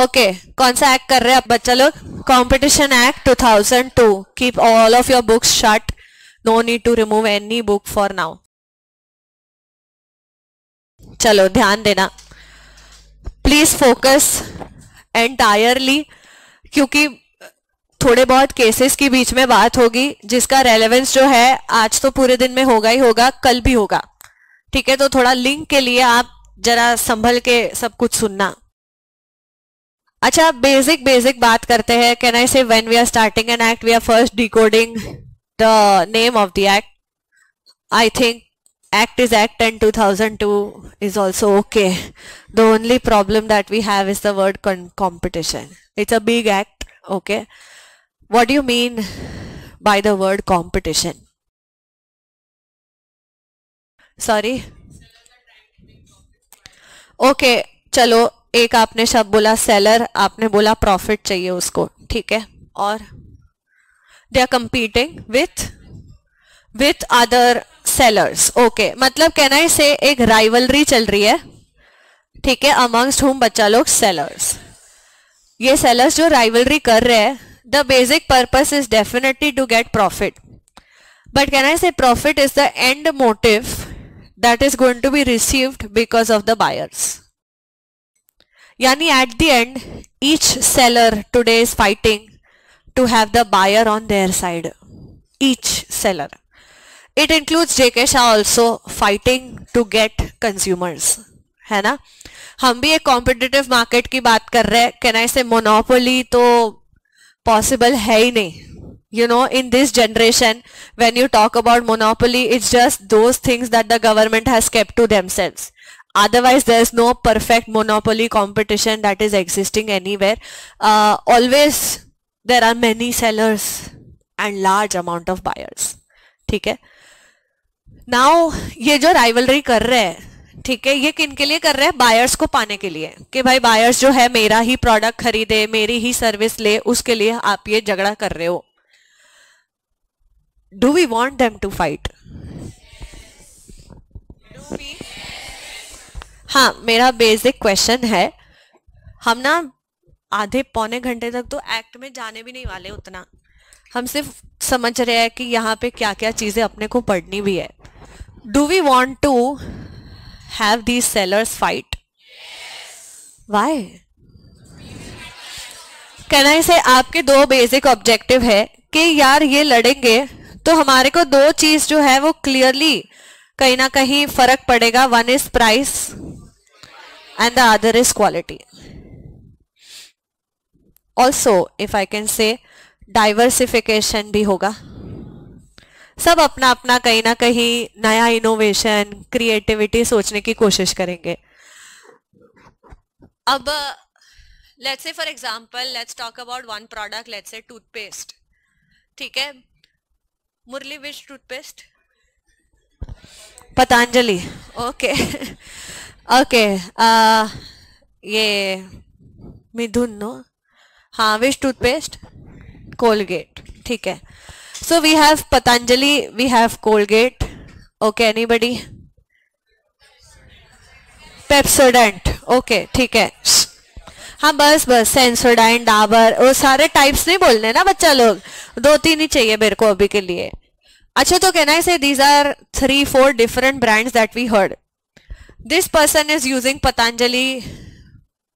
Okay कौन सा act कर रहे हैं अब बच्चा लोग? Competition act 2002. Keep all of your books shut. No need to remove any book for now. चलो ध्यान देना, प्लीज फोकस एंटायरली, क्योंकि थोड़े बहुत केसेस की बीच में बात होगी जिसका रेलेवेंस जो है आज तो पूरे दिन में होगा ही होगा, कल भी होगा. ठीक है, तो थोड़ा लिंक के लिए आप जरा संभल के सब कुछ सुनना. अच्छा, बेसिक बात करते हैं. Can I say when we are starting an act we are first decoding the name of the act. I think act is act and 2002 is also okay. The only problem that we have is the word competition. It's a big act. Okay, what do you mean by the word competition? Sorry. Okay, चलो एक आपने शब्द बोला seller, आपने बोला profit चाहिए उसको. ठीक है, और they are competing with other sellers. Okay, मतलब कैन आई से एक राइवलरी चल रही है. ठीक है, अमंगस्ट हुम बच्चा लोग सेलर्स. ये सेलर्स जो राइवलरी कर रहे हैं, the basic purpose is definitely to get profit, but can I say profit is the end motive that is going to be received because of the buyers. यानी at the end each seller today is fighting to have the buyer on their side. Each seller, it includes JK Shah also fighting to get consumers, है ना. हम भी एक competitive market की बात कर रहे हैं. कैन आई से मोनोपोली तो पॉसिबल है ही नहीं. You know, in this generation, when you talk about monopoly, it's just those things that the government has kept to themselves. Otherwise, there is no perfect monopoly competition that is existing anywhere. Always there are many sellers and large amount of buyers. ठीक है. Now ये जो rivalry कर रहे हैं, ठीक है, ये किन के लिए कर रहे हैं? बायर्स को पाने के लिए, कि भाई बायर्स जो है मेरा ही प्रोडक्ट खरीदे, मेरी ही सर्विस ले, उसके लिए आप ये झगड़ा कर रहे हो. Do we want them to fight? हाँ, मेरा बेसिक क्वेश्चन है. हम ना आधे पौने घंटे तक तो एक्ट में जाने भी नहीं वाले उतना. हम सिर्फ समझ रहे हैं कि यहाँ पे क्या क्या चीजें अपने को पढ़नी भी है. Do we want to have these sellers fight? Why? Can I say आपके दो बेसिक ऑब्जेक्टिव है कि यार ये लड़ेंगे तो हमारे को दो चीज जो है वो क्लियरली कहीं ना कहीं फर्क पड़ेगा. One is price and the other is quality. Also if I can say diversification भी होगा. सब अपना अपना कहीं ना कहीं नया इनोवेशन, क्रिएटिविटी सोचने की कोशिश करेंगे. अब let's say for example let's talk about one product, let's say toothpaste. ठीक है, मुरली विच टूथपेस्ट? पतंजलि. ओके ओके, ये मिथुन नो. हाँ, विच टूथपेस्ट? कोलगेट. ठीक है, so we have Patanjali, we have Colgate. Okay, anybody? Pepsodent. Okay, ठीक है. हाँ, बस Sensodyne, डाबर, वो सारे टाइप्स नहीं बोलने ना बच्चा लोग, दो तीन ही चाहिए मेरे को अभी के लिए. अच्छा, तो can I say these are 3-4 different brands that we heard. This person is using Patanjali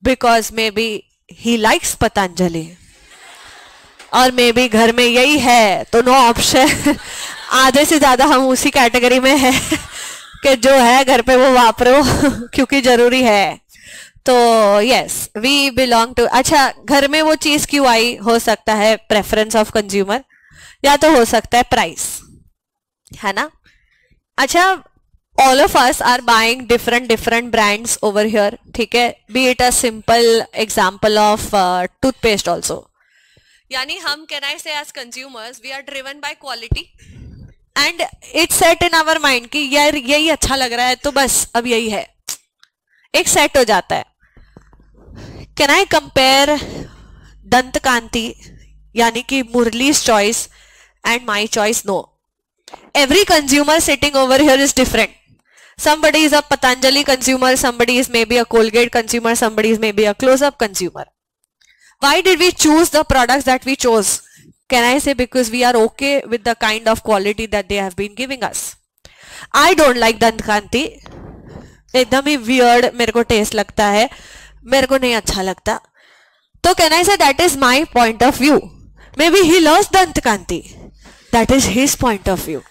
because maybe he likes Patanjali. और मे बी घर में यही है तो नो ऑप्शन. आधे से ज्यादा हम उसी कैटेगरी में है कि जो है घर पे वो वापरो क्योंकि जरूरी है. तो यस, वी बिलोंग टू. अच्छा, घर में वो चीज क्यों आई? हो सकता है प्रेफरेंस ऑफ कंज्यूमर, या तो हो सकता है प्राइस, है ना. अच्छा, all of us are buying different brands over here. ठीक है, be it a simple example of toothpaste also. यानी हम can I say as consumers we are driven by quality and it's set in our mind कि यार यही अच्छा लग रहा है तो बस अब यही है, एक सेट हो जाता है. कैन आई कंपेयर दंत कांति यानी कि Murali's choice and my choice? No. Every consumer sitting over here is different. somebody is a Patanjali consumer, somebody is maybe a Colgate consumer, somebody is maybe a close-up consumer. Why did we choose the products that we chose? Can I say because we are okay with the kind of quality that they have been giving us? I don't like Dant Kanti. एकदम ही weird मेरे को taste लगता है, मेरे को नहीं अच्छा लगता. तो can I say that is my point of view? Maybe he loves Dant Kanti. That is his point of view.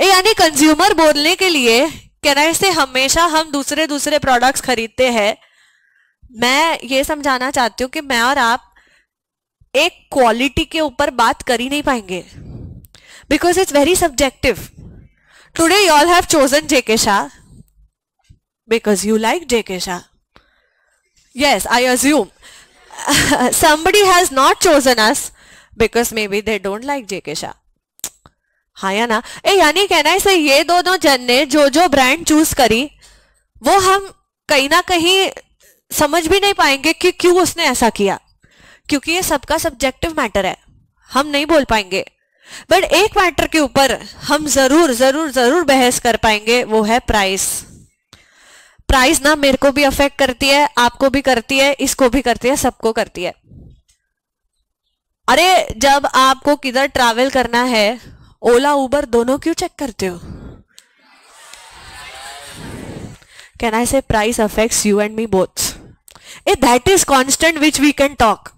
यानी कंज्यूमर बोलने के लिए कैन आई से हमेशा हम दूसरे प्रोडक्ट्स खरीदते हैं. मैं ये समझाना चाहती हूँ कि मैं और आप एक क्वालिटी के ऊपर बात कर ही नहीं पाएंगे because it's very subjective. Today you all have chosen JK Shah because you like JK Shah. Yes, I assume somebody has not chosen us because maybe they don't like जेके शाह. हाँ या ना? यानी कहना है ये दोनों जन ने जो ब्रांड चूज करी वो हम कहीं ना कहीं समझ भी नहीं पाएंगे कि क्यों उसने ऐसा किया, क्योंकि ये सबका सब्जेक्टिव मैटर है, हम नहीं बोल पाएंगे. बट एक मैटर के ऊपर हम जरूर जरूर जरूर बहस कर पाएंगे, वो है प्राइस. प्राइस ना मेरे को भी अफेक्ट करती है, आपको भी करती है, इसको भी करती है, सबको करती है. अरे जब आपको किधर ट्रैवल करना है, ओला उबर दोनों क्यों चेक करते हो? Can I say price affects you and me both. That is constant which we can talk,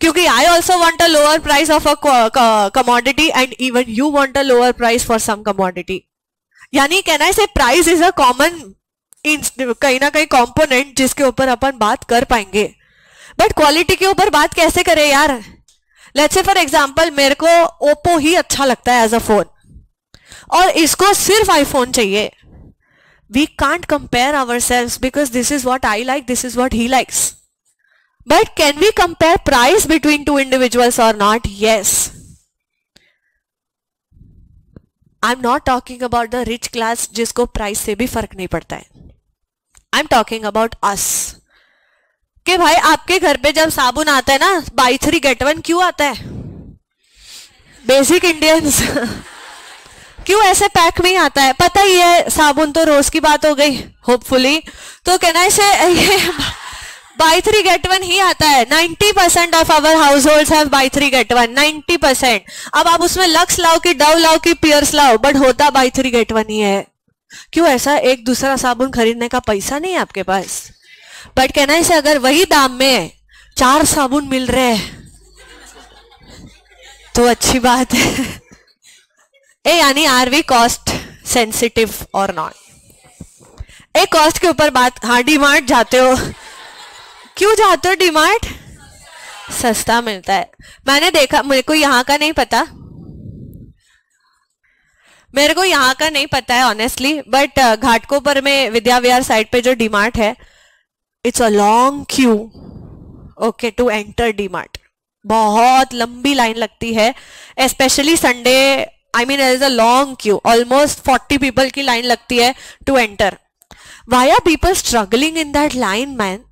क्योंकि I also want a lower price of a commodity and even you want a lower price for some commodity. यानी can I say price is a common कहीं ना कहीं component जिसके ऊपर अपन बात कर पाएंगे. बट क्वालिटी के ऊपर बात कैसे करें यार? लेट्स से फॉर एग्जांपल मेरे को ओप्पो ही अच्छा लगता है एज अ फोन और इसको सिर्फ आईफोन चाहिए. We can't compare ourselves because this is what I like, this is what he likes. But can we compare price between two individuals और not? Yes. I am not talking about the rich class जिसको price से भी फर्क नहीं पड़ता है. I am talking about us कि भाई आपके घर पे जब साबुन आता है ना, बाई 3 get 1 क्यों आता है? बेसिक इंडियंस क्यों ऐसे पैक में ही आता है? पता ही है साबुन तो रोज की बात हो गई होपफुली. तो कहना से ये बाई 3 get 1 ही आता है. 90% of our household have buy 3 get 1. 90%. अब आप उसमें लक्स लाओ कि डव लाओ कि पियर्स लाओ, बट होता बाई 3 get 1 ही है. क्यों ऐसा? एक दूसरा साबुन खरीदने का पैसा नहीं है आपके पास. बट कहना है अगर वही दाम में 4 साबुन मिल रहे हैं तो अच्छी बात है. यानी आर वी कॉस्ट सेंसिटिव और नॉट? कॉस्ट के ऊपर बात. हाँ, डीमार्ट जाते हो? क्यों जाते हो डीमार्ट? सस्ता मिलता है. मैंने देखा, मेरे को यहाँ का नहीं पता, मेरे को यहाँ का नहीं पता है ऑनेस्टली, बट घाटकोपर में विद्या विहार साइड पे जो डीमार्ट है, it's a long queue okay to enter DMart. बहुत लंबी लाइन लगती है, specially Sunday. I mean there is a long queue, almost 40 people की लाइन लगती है to enter. Why are people struggling in that line man?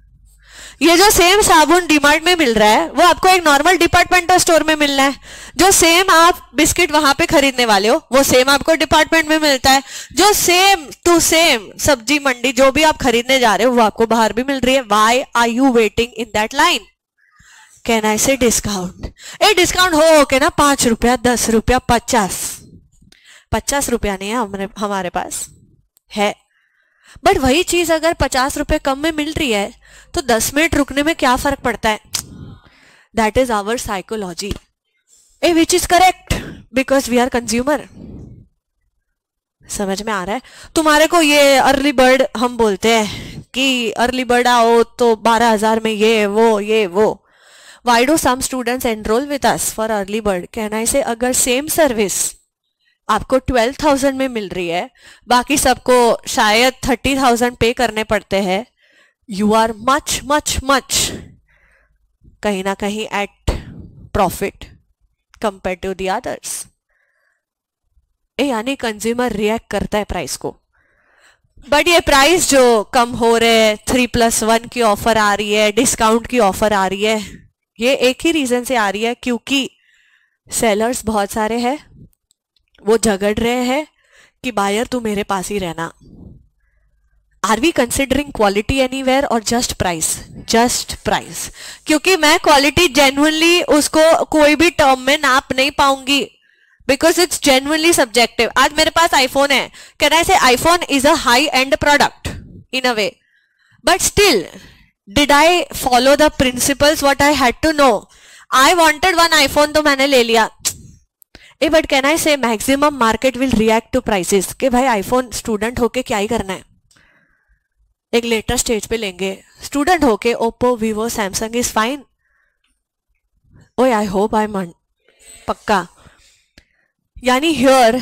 ये जो सेम साबुन डीमार्ट में मिल रहा है वो आपको एक नॉर्मल डिपार्टमेंटल स्टोर में मिलना है. जो सेम आप बिस्किट वहां पे खरीदने वाले हो वो सेम आपको डिपार्टमेंट में मिलता है. जो सेम टू सेम सब्जी मंडी जो भी आप खरीदने जा रहे हो वो आपको बाहर भी मिल रही है. Why are you waiting in that line? Can I say discount? Discount हो के ना 5 रुपया, 10 रुपया, 50 रुपया नहीं है हमारे पास है. बट वही चीज अगर 50 रुपए कम में मिल रही है तो 10 मिनट रुकने में क्या फर्क पड़ता है? That is our psychology, which is correct because we are consumer. समझ में आ रहा है? तुम्हारे को ये अर्ली बर्ड हम बोलते हैं कि अर्ली बर्ड आओ तो 12,000 में ये वो. Why do some students enrol with us for early bird? कहना है से अगर सेम सर्विस आपको 12,000 में मिल रही है, बाकी सबको शायद 30,000 पे करने पड़ते हैं, you are much much much कहीं ना कहीं at profit compare to the others. यानी कंज्यूमर रिएक्ट करता है प्राइस को. बट ये प्राइस जो कम हो रहे हैं, 3+1 की ऑफर आ रही है, डिस्काउंट की ऑफर आ रही है, ये एक ही रीजन से आ रही है क्योंकि सेलर्स बहुत सारे हैं, वो झगड़ रहे हैं कि बायर तू मेरे पास ही रहना. Are we considering quality anywhere और जस्ट प्राइस? जस्ट प्राइस, क्योंकि मैं क्वालिटी जेन्युइनली उसको कोई भी टर्म में नाप नहीं पाऊंगी, बिकॉज इट्स जेन्युइनली सब्जेक्टिव. आज मेरे पास आईफोन है, can I say iPhone is a high end product in a way, but still did I follow the principles what I had to know? I wanted one iPhone तो मैंने ले लिया. But can I say maximum market will react to prices, कि भाई iPhone student होके क्या ही करना है, एक लेटर स्टेज पे लेंगे. स्टूडेंट होके Oppo, Vivo, Samsung is fine. ओए आई होप आई मन पक्का. यानी here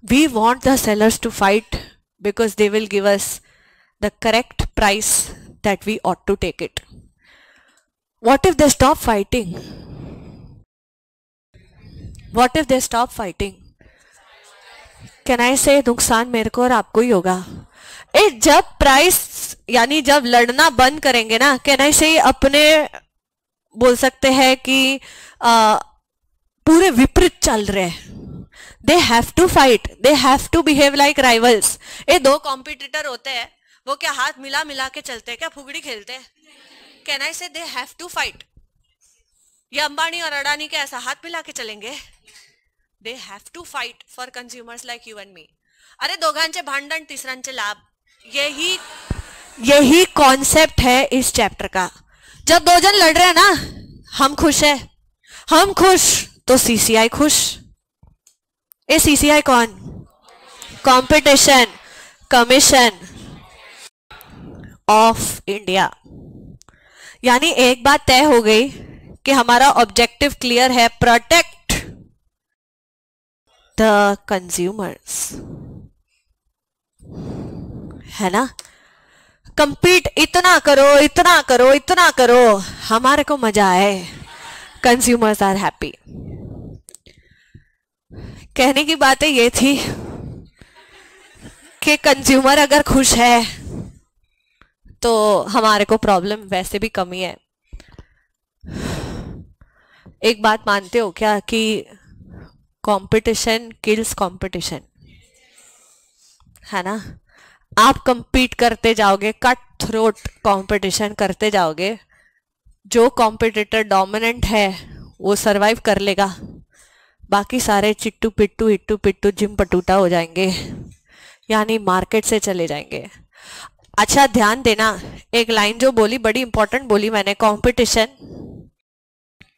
we want the sellers to fight because they will give us the correct price that we ought to take it. What if they stop fighting? What if they stop fighting? Can I say नुकसान मेरे को और आपको ही होगा. जब price यानी जब लड़ना बंद करेंगे ना, कैन आई से अपने बोल सकते हैं कि पूरे विपरीत चल रहे हैं. They have to fight, they have to behave like rivals. ये दो कॉम्पिटिटर होते हैं, वो क्या हाथ मिला मिला के चलते हैं क्या, फुगड़ी खेलते हैं? Can I say they have to fight? ये अंबानी और अडानी के ऐसा हाथ मिला के चलेंगे? They have to fight for consumers like you and me. अरे दोघांचे भांडण तिसऱ्यांचे लाभ, यही कॉन्सेप्ट है इस चैप्टर का. जब दो जन लड़ रहे हैं ना, हम खुश है, हम खुश तो सीसीआई खुश. ए सीसीआई कौन? Competition commission of India. यानी एक बात तय हो गई कि हमारा ऑब्जेक्टिव क्लियर है, प्रोटेक्ट द कंज्यूमर्स, है ना. कंपीट इतना करो, इतना करो, इतना करो, हमारे को मजा आए, कंज्यूमर्स आर हैप्पी. कहने की बातें ये थी कि कंज्यूमर अगर खुश है तो हमारे को प्रॉब्लम वैसे भी कमी है. एक बात मानते हो क्या कि कंपटीशन किल्स कंपटीशन, है ना. आप कंपीट करते जाओगे, कट थ्रोट कंपटीशन करते जाओगे, जो कॉम्पिटिटर डोमिनेंट है वो सरवाइव कर लेगा, बाकी सारे चिट्टू पिट्टू हिट्टू पिट्टू जिम पटूटा हो जाएंगे, यानी मार्केट से चले जाएंगे. अच्छा ध्यान देना, एक लाइन जो बोली बड़ी इंपॉर्टेंट बोली मैंने, कंपटीशन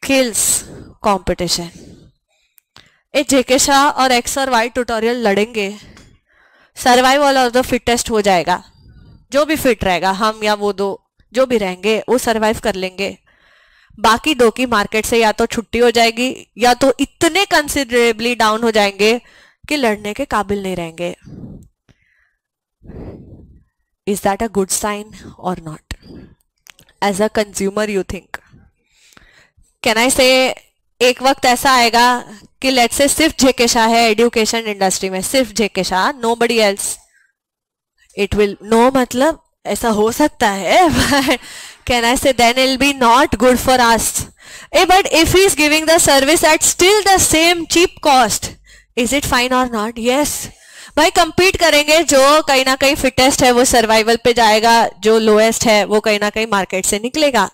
किल्स कंपटीशन. ए जेके शाह और एक्स और वाई ट्यूटोरियल लड़ेंगे, सर्वाइवल ऑफ द फिटेस्ट हो जाएगा. जो भी फिट रहेगा, हम या वो दो जो भी रहेंगे वो सर्वाइव कर लेंगे. बाकी दो की मार्केट से या तो छुट्टी हो जाएगी या तो इतने कंसिडरेबली डाउन हो जाएंगे कि लड़ने के काबिल नहीं रहेंगे. Is that a good sign or not? As a consumer you think? Can I say एक वक्त ऐसा आएगा कि लेट्स से सिर्फ जेके शाह है एजुकेशन इंडस्ट्री में, सिर्फ जेके Shah, nobody else. It will no मतलब ऐसा हो सकता है. Can I say then it'll be not good for us? But if he is giving the service at still the same cheap cost, is it fine or not? Yes. भाई compete करेंगे, जो कहीं ना कहीं फिटेस्ट है वो survival पे जाएगा, जो लोएस्ट है वो कहीं ना कहीं मार्केट से निकलेगा.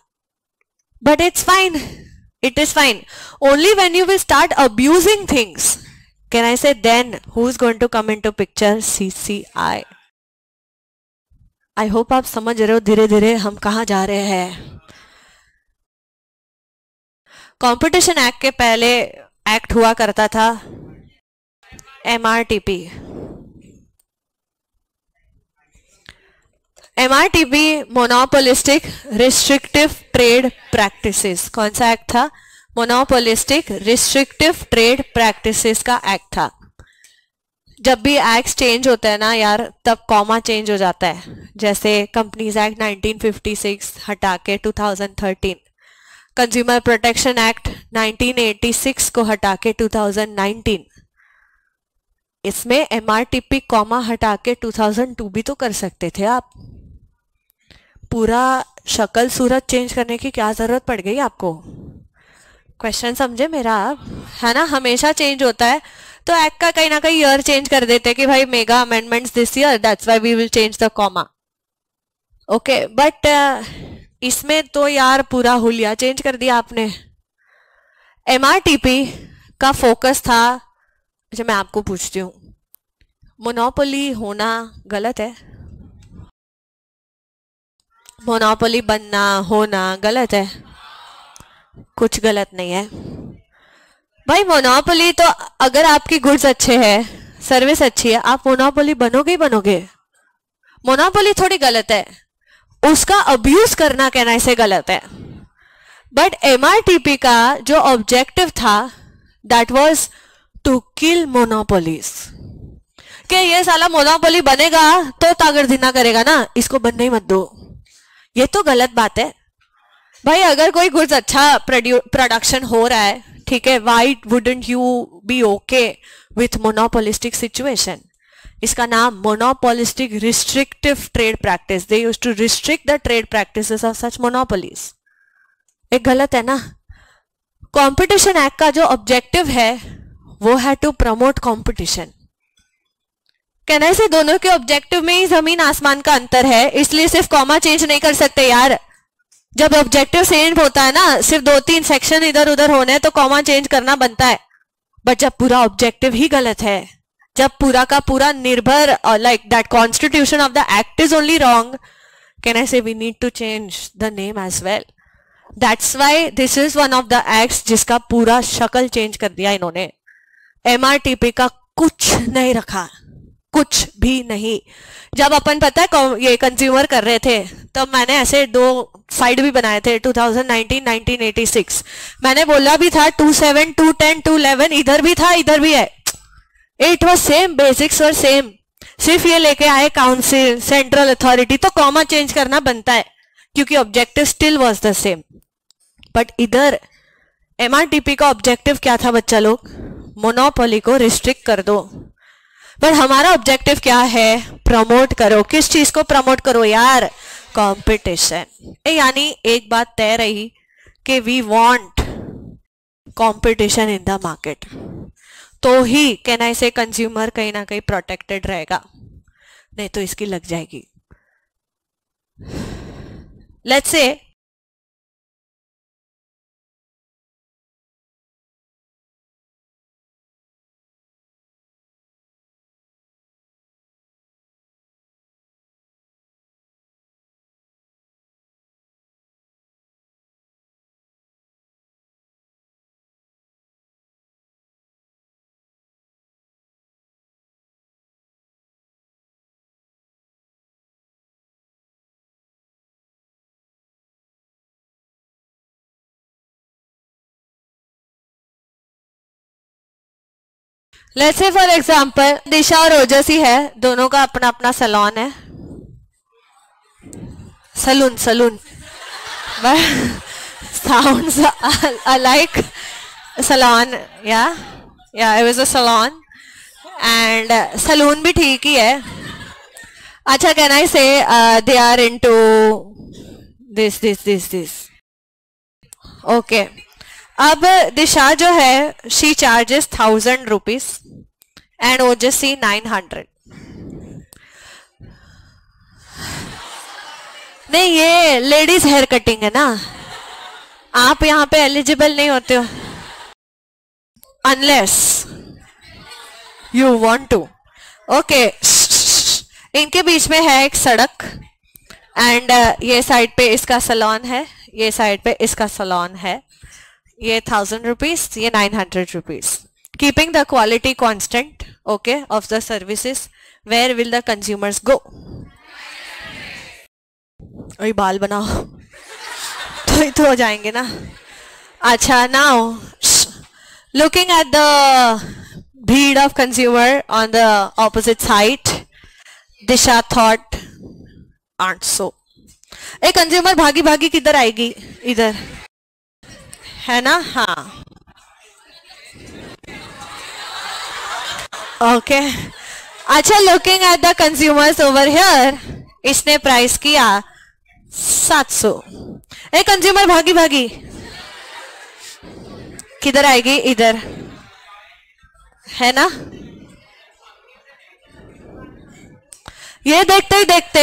But it's fine, it is fine. Only when you will start abusing things, can I say then who is going to come into picture? CCI. I hope आप समझ रहे हो धीरे धीरे हम कहां जा रहे हैं. कंपटीशन एक्ट के पहले एक्ट हुआ करता था MRTP. MRTP monopolistic restrictive trade practices. कौन सा एक्ट था? मोनोपोलिस्टिक रिस्ट्रिक्टिव ट्रेड प्रैक्टिसेस का एक्ट था. जब भी एक्ट चेंज होता है ना यार, तब कॉमा चेंज हो जाता है. जैसे कंपनीज एक्ट 1956 हटा के 2013, कंज्यूमर प्रोटेक्शन एक्ट 1986 को हटा के 2019. इसमें एमआरटीपी कॉमा हटा के 2002 भी तो कर सकते थे आप. पूरा शक्ल सूरत चेंज करने की क्या जरूरत पड़ गई आपको? क्वेश्चन समझे मेरा, है ना. हमेशा चेंज होता है तो एक्ट का कहीं ना कहीं ईयर चेंज कर देते कि भाई mega amendments this year, that's why we will change the comma. Okay but इसमें तो यार पूरा हुलिया चेंज कर दिया आपने। एमआरटीपी का फोकस था, अच्छा मैं आपको पूछती हूँ, मोनोपोली होना गलत है? मोनोपोली बनना होना गलत है? कुछ गलत नहीं है भाई। मोनोपोली तो अगर आपकी गुड्स अच्छे हैं, सर्विस अच्छी है, आप मोनोपोली बनोगे ही बनोगे। मोनोपोली थोड़ी गलत है, उसका अब्यूज करना कहना इसे गलत है। बट एमआरटीपी का जो ऑब्जेक्टिव था that was to kill monopolies, कि ये साला मोनोपोली बनेगा तो तागड़दिना करेगा ना, इसको बनने ही मत दो। ये तो गलत बात है भाई। अगर कोई गुड्स अच्छा प्रोडक्शन हो रहा है, ठीक है, why wouldn't you be okay with monopolistic situation? इसका नाम monopolistic restrictive trade practice, they used to restrict the trade practices of such monopolies. एक गलत है ना। कंपटीशन एक्ट का जो ऑब्जेक्टिव है वो है टू प्रमोट कंपटीशन। कहना से दोनों के ऑब्जेक्टिव में ही जमीन आसमान का अंतर है, इसलिए सिर्फ कॉमा चेंज नहीं कर सकते यार। जब ऑब्जेक्टिव सेम होता है ना, सिर्फ 2-3 सेक्शन इधर उधर होने हैं तो कॉमा चेंज करना बनता है। बट जब पूरा ऑब्जेक्टिव ही गलत है, जब पूरा का पूरा निर्भर like that constitution of the act is only wrong, can I say we need to change the name as well. That's why this is one of the acts जिसका पूरा शक्ल चेंज कर दिया इन्होंने। एमआरटीपी का कुछ नहीं रखा, कुछ भी नहीं। जब अपन पता है ये कंज्यूमर कर रहे थे तो मैंने ऐसे 2 साइड भी बनाए थे 2019, 1986। मैंने बोला भी था 27, 210, 211 इधर भी था इधर भी है। It was same, basics were same. सिर्फ ये लेके आए काउंसिल, सेंट्रल अथॉरिटी, तो कॉमा चेंज करना बनता है क्योंकि objective still was the same. But इधर एमआरटीपी का ऑब्जेक्टिव क्या था बच्चा लोग? मोनोपोली को रिस्ट्रिक्ट कर दो। पर हमारा ऑब्जेक्टिव क्या है? प्रमोट करो। किस चीज को प्रमोट करो यार? कंपटीशन। यानी एक बात तय रही कि we want competition in the market, तो ही कैन आई से कंज्यूमर कहीं ना कहीं प्रोटेक्टेड रहेगा, नहीं तो इसकी लग जाएगी। Let's say let's say for example दिशा और ओजस्वी है, दोनों का अपना अपना सैलून है। Salon salon sounds alike. Salon, yeah, it was a salon and saloon भी ठीक ही है। अच्छा, can I say they are into this okay। अब दिशा जो है she charges 1000 rupees and ओजस्वी 900। नहीं, ये लेडीज हेयर कटिंग है ना, आप यहाँ पे एलिजिबल नहीं होते हो unless you want to. Okay, इनके बीच में है एक सड़क एंड ये साइड पे इसका सैलून है, ये साइड पे इसका सैलून है। ये 1000 रुपीज, ये 900 rupees. Keeping the quality constant okay of the services, where will the consumers go? वही बाल बनाओ तो ही तो हो जाएंगे ना। अच्छा, नाउ लुकिंग एट द भीड़ of consumer on the opposite side, दिशा थॉट आंट सो। एक कंज्यूमर भागी भागी किधर आएगी? इधर है ना। हाँ, ओके। अच्छा, looking at the consumers over here, इसने प्राइस किया 700। एक कंज्यूमर भागी भागी किधर आएगी? इधर है ना। ये देखते ही देखते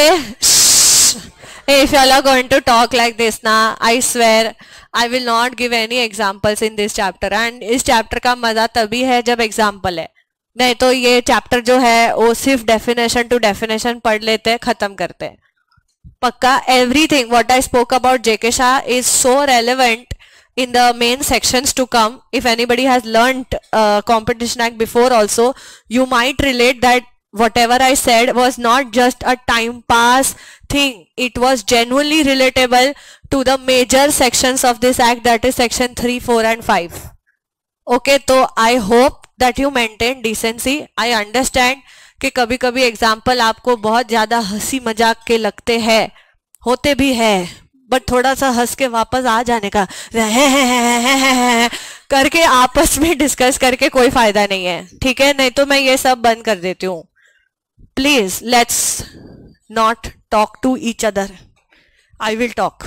If you all are going to talk like this ना, I swear I will not give any examples in this chapter. And इस chapter का मजा तभी है जब example है, नहीं तो ये chapter जो है वो सिर्फ definition to definition पढ़ लेते हैं, खत्म करते हैं पक्का. Everything what I spoke about JK Shah is so relevant in the main sections to come. If anybody has learnt Competition Act before also, you might relate that whatever I said was not just a time pass thing. It was genuinely relatable to the major sections of this act, that is section 3, 4 and 5. Okay, so I hope that you maintain decency. I understand कि कभी कभी example आपको बहुत ज्यादा हंसी मजाक के लगते हैं, होते भी है, बट थोड़ा सा हंस के वापस आ जाने का करके आपस में डिस्कस करके कोई फायदा नहीं है, ठीक है. नहीं तो मैं ये सब बंद कर देती हूँ. Please let's not talk to each other. I will talk.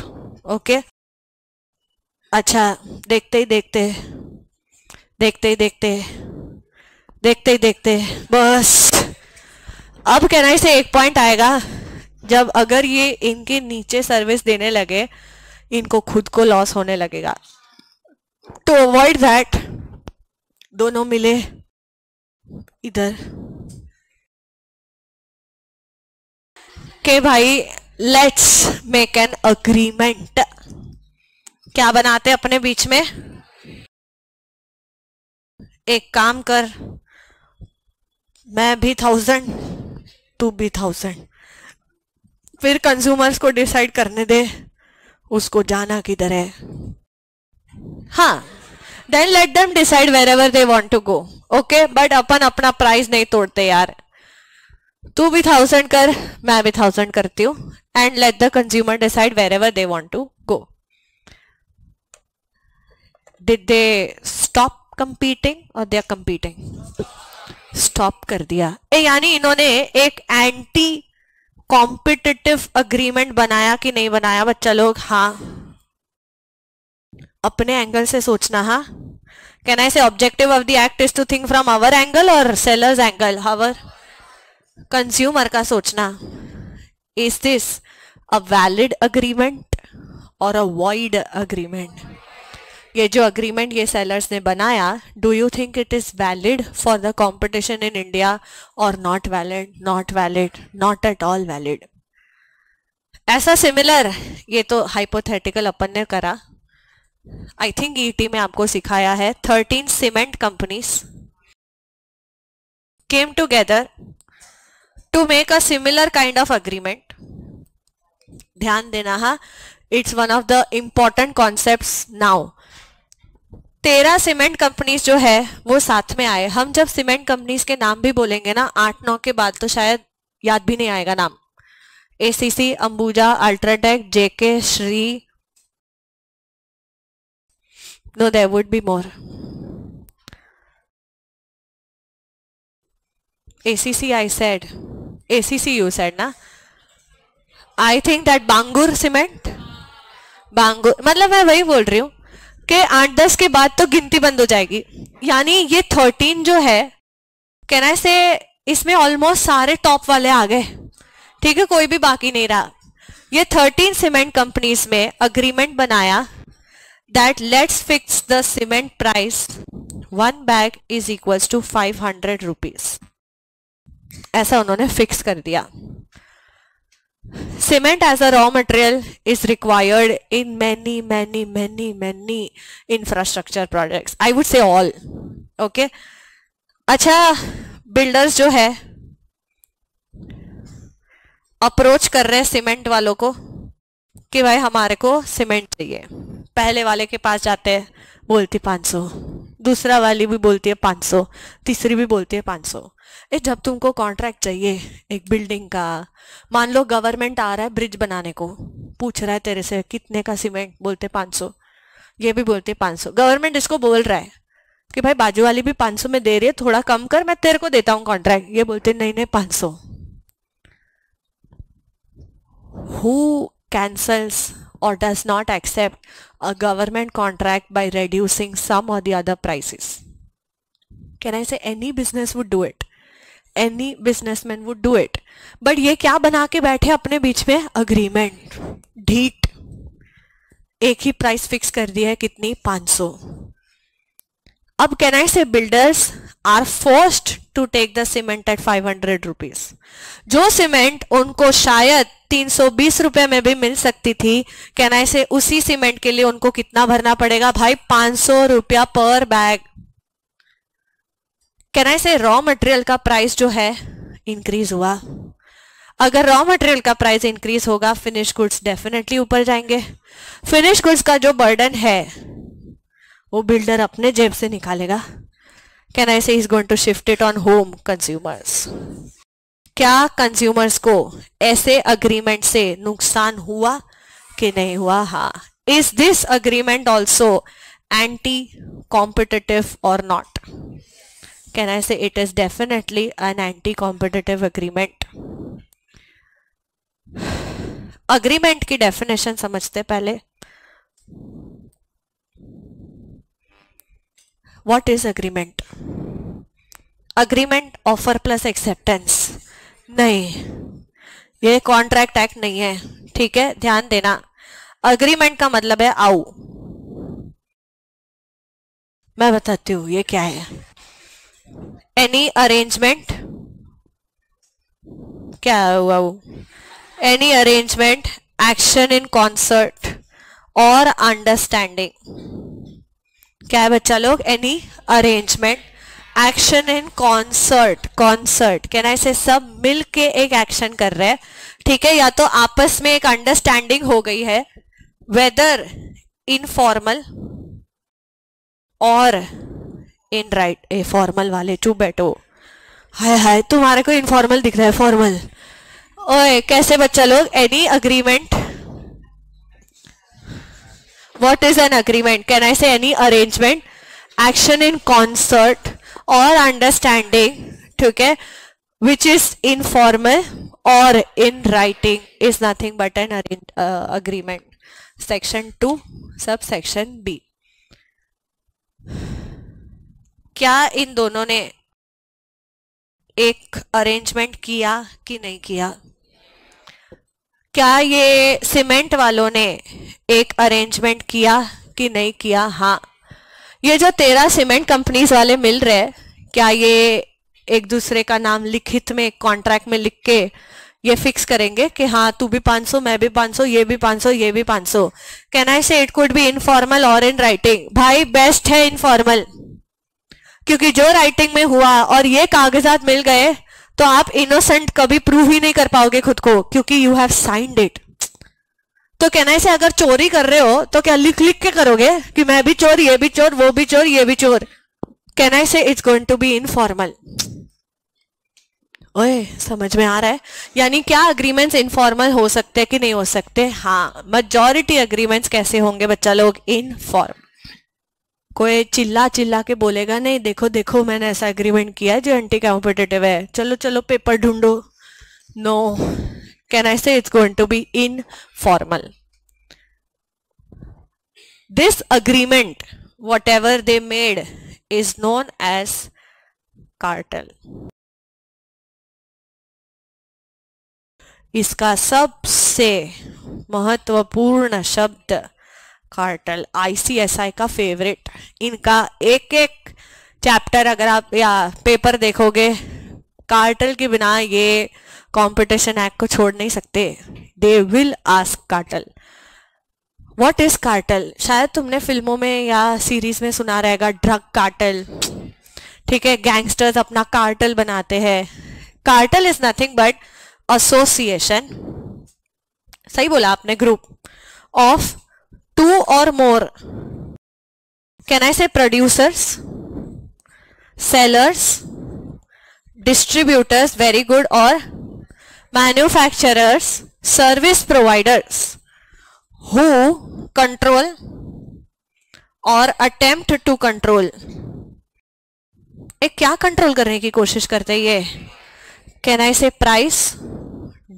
Okay. अच्छा, देखते ही देखते देखते ही देखते देखते ही देखते बस अब कहना से एक पॉइंट आएगा जब अगर ये इनके नीचे सर्विस देने लगे, इनको खुद को लॉस होने लगेगा. टू अवॉइड दैट दोनों मिले इधर के भाई लेट्स मेक एन अग्रीमेंट. क्या बनाते अपने बीच में? एक काम कर, मैं भी 1000 तू भी 1000. फिर कंज्यूमर्स को डिसाइड करने दे उसको जाना किधर है. हाँ, then let them decide wherever they want to go. Okay, but अपन अपना प्राइस नहीं तोड़ते यार. तू भी 1000 कर, मैं भी 1000 करती हूँ, and let the consumer decide wherever they want to go. Did they stop competing और दे आर कंपीटिंग? स्टॉप कर दिया. यानी इन्होंने एक एंटी कॉम्पिटिटिव अग्रीमेंट बनाया कि नहीं बनाया बच्चा लोग? हाँ, अपने एंगल से सोचना. हाँ, can I say objective of the act is to think from our angle और सेलर्स एंगल? आवर कंज्यूमर का सोचना. Is this a valid agreement और अ वॉइड अग्रीमेंट? ये जो अग्रीमेंट ये सेलर्स ने बनाया, do you think it is valid for the competition in India और not valid? Not valid, not at all valid. ऐसा सिमिलर, ये तो हाइपोथेटिकल अपन ने करा, आई थिंक ईटी में आपको सिखाया है. 13 cement companies came together to make a similar kind of agreement. ध्यान देना. हाँ, it's one of the important concepts now. 13 cement companies जो है वो साथ में आए. हम जब सीमेंट कंपनीज के नाम भी बोलेंगे ना 8-9 के बाद तो शायद याद भी नहीं आएगा नाम. ACC, Ambuja, UltraTech, JK, Shree, no there would be more. ACC I said, ACC you said ना. I think that Bangur cement, Bangur मतलब मैं वही बोल रही हूँ कि 8-10 के बाद तो गिनती बंद हो जाएगी. यानी ये 13 जो है, कहना से इसमें ऑलमोस्ट सारे टॉप वाले आ गए, ठीक है, कोई भी बाकी नहीं रहा. ये 13 सीमेंट कंपनीज में अग्रीमेंट बनाया that let's fix the cement price, 1 bag is equals to 500 rupees. ऐसा उन्होंने फिक्स कर दिया. Cement as a raw material is required in many infrastructure projects. I would say all. Okay. अच्छा, builders जो है approach कर रहे हैं सीमेंट वालों को कि भाई हमारे को सीमेंट चाहिए. पहले वाले के पास जाते हैं, बोलती 500, दूसरा वाली भी बोलती है 500, तीसरी भी बोलती है 500. जब तुमको कॉन्ट्रैक्ट चाहिए एक बिल्डिंग का, मान लो गवर्नमेंट आ रहा है ब्रिज बनाने को, पूछ रहा है तेरे से कितने का सीमेंट, बोलते 500, ये भी बोलते 500. गवर्नमेंट इसको बोल रहा है कि भाई बाजू वाली भी 500 में दे रही है, थोड़ा कम कर, मैं तेरे को देता हूं कॉन्ट्रैक्ट. ये बोलते नहीं 500. Who cancels or does not accept a government contract by reducing some or the other prices? Can I say any business would do it? Any businessman would do it, but ये क्या बना के बैठे अपने बीच में? अग्रीमेंट, ढीट, एक ही price fix कर दिया है, कितनी? 500। अब can I say builders are forced to take the cement at 500 rupees. जो सीमेंट उनको शायद 320 रुपए में भी मिल सकती थी, कैन आई से उसी सीमेंट के लिए उनको कितना भरना पड़ेगा भाई? 500 रुपया पर बैग। कैन आई से रॉ मटेरियल का प्राइस जो है इंक्रीज हुआ। अगर रॉ मटेरियल का प्राइस इंक्रीज होगा, फिनिश गुड्स डेफिनेटली ऊपर जाएंगे। फिनिश गुड्स का जो बर्डन है वो बिल्डर अपने जेब से निकालेगा। Can I say is going to shift it on home consumers. क्या कंज्यूमर्स को ऐसे अग्रीमेंट से नुकसान हुआ कि नहीं हुआ? हाँ। Is this agreement also anti competitive और नॉट? कैन आई से it is definitely an anti competitive agreement. Agreement की डेफिनेशन समझते पहले। What is agreement? Agreement offer plus acceptance नहीं, ये कॉन्ट्रैक्ट एक्ट नहीं है, ठीक है, ध्यान देना। अग्रीमेंट का मतलब है आओ। मैं बताती हूं ये क्या है। एनी अरेंजमेंट, क्या हुआ वो? Any arrangement, action in concert और अंडरस्टैंडिंग। क्या है बच्चा लोग? Any arrangement, action in concert. Concert can I से सब मिल के एक एक्शन कर रहे हैं, ठीक है, या तो आपस में एक अंडरस्टैंडिंग हो गई है, वेदर इनफॉर्मल और इन राइट। ए फॉर्मल वाले चुप बैठो। हाय हाय, तुम्हारे को इनफॉर्मल दिख रहा है, फॉर्मल। ओए कैसे बच्चा लोग? Any agreement. What is an agreement? Can I say any arrangement, action in concert or understanding, ठीक है, which is informal or in writing is nothing but an agreement. Section 2, subsection B. क्या इन दोनों ने एक अरेंजमेंट किया कि नहीं किया? क्या ये सीमेंट वालों ने एक अरेंजमेंट किया कि नहीं किया? हाँ। ये जो 13 सीमेंट कंपनीज वाले मिल रहे हैं, क्या ये एक दूसरे का नाम लिखित में कॉन्ट्रैक्ट में लिख के ये फिक्स करेंगे कि हाँ तू भी 500, मैं भी 500, ये भी 500, ये भी 500? कैन आई से इट कुड बी इनफॉर्मल और इन राइटिंग? भाई बेस्ट है इनफॉर्मल, क्योंकि जो राइटिंग में हुआ और ये कागजात मिल गए तो आप इनोसेंट कभी प्रूव ही नहीं कर पाओगे खुद को, क्योंकि यू हैव साइंड इट। तो कहना है से अगर चोरी कर रहे हो तो क्या लिख लिख के करोगे कि मैं भी चोर, ये भी चोर, वो भी चोर, ये भी चोर? Can I say it's going to be informal. ओए समझ में आ रहा है? यानी क्या अग्रीमेंट्स इनफॉर्मल हो सकते हैं कि नहीं हो सकते? हाँ। मेजॉरिटी अग्रीमेंट्स कैसे होंगे बच्चा लोग? इनफॉर्मल। कोई चिल्ला चिल्ला के बोलेगा नहीं, देखो देखो मैंने ऐसा एग्रीमेंट किया है जो एंटी कॉम्पिटिटिव है, चलो चलो पेपर ढूंढो। No, can I say it's going to be informal. This agreement whatever they made is known as cartel. इसका सबसे महत्वपूर्ण शब्द कार्टेल, आईसीएसआई का फेवरेट। इनका एक एक चैप्टर अगर आप या पेपर देखोगे, कार्टेल के बिना ये कंपटीशन एक्ट को छोड़ नहीं सकते। They will ask cartel. What is cartel? शायद तुमने फिल्मों में या सीरीज में सुना रहेगा, ड्रग कार्टेल, ठीक है, गैंगस्टर्स अपना कार्टेल बनाते हैं। Cartel is nothing but association, सही बोला आपने, group of 2 or more, can I say producers, sellers, distributors, very good, or manufacturers, service providers who control or attempt to control। क्या control करने की कोशिश करते हैं ये? Can I say price,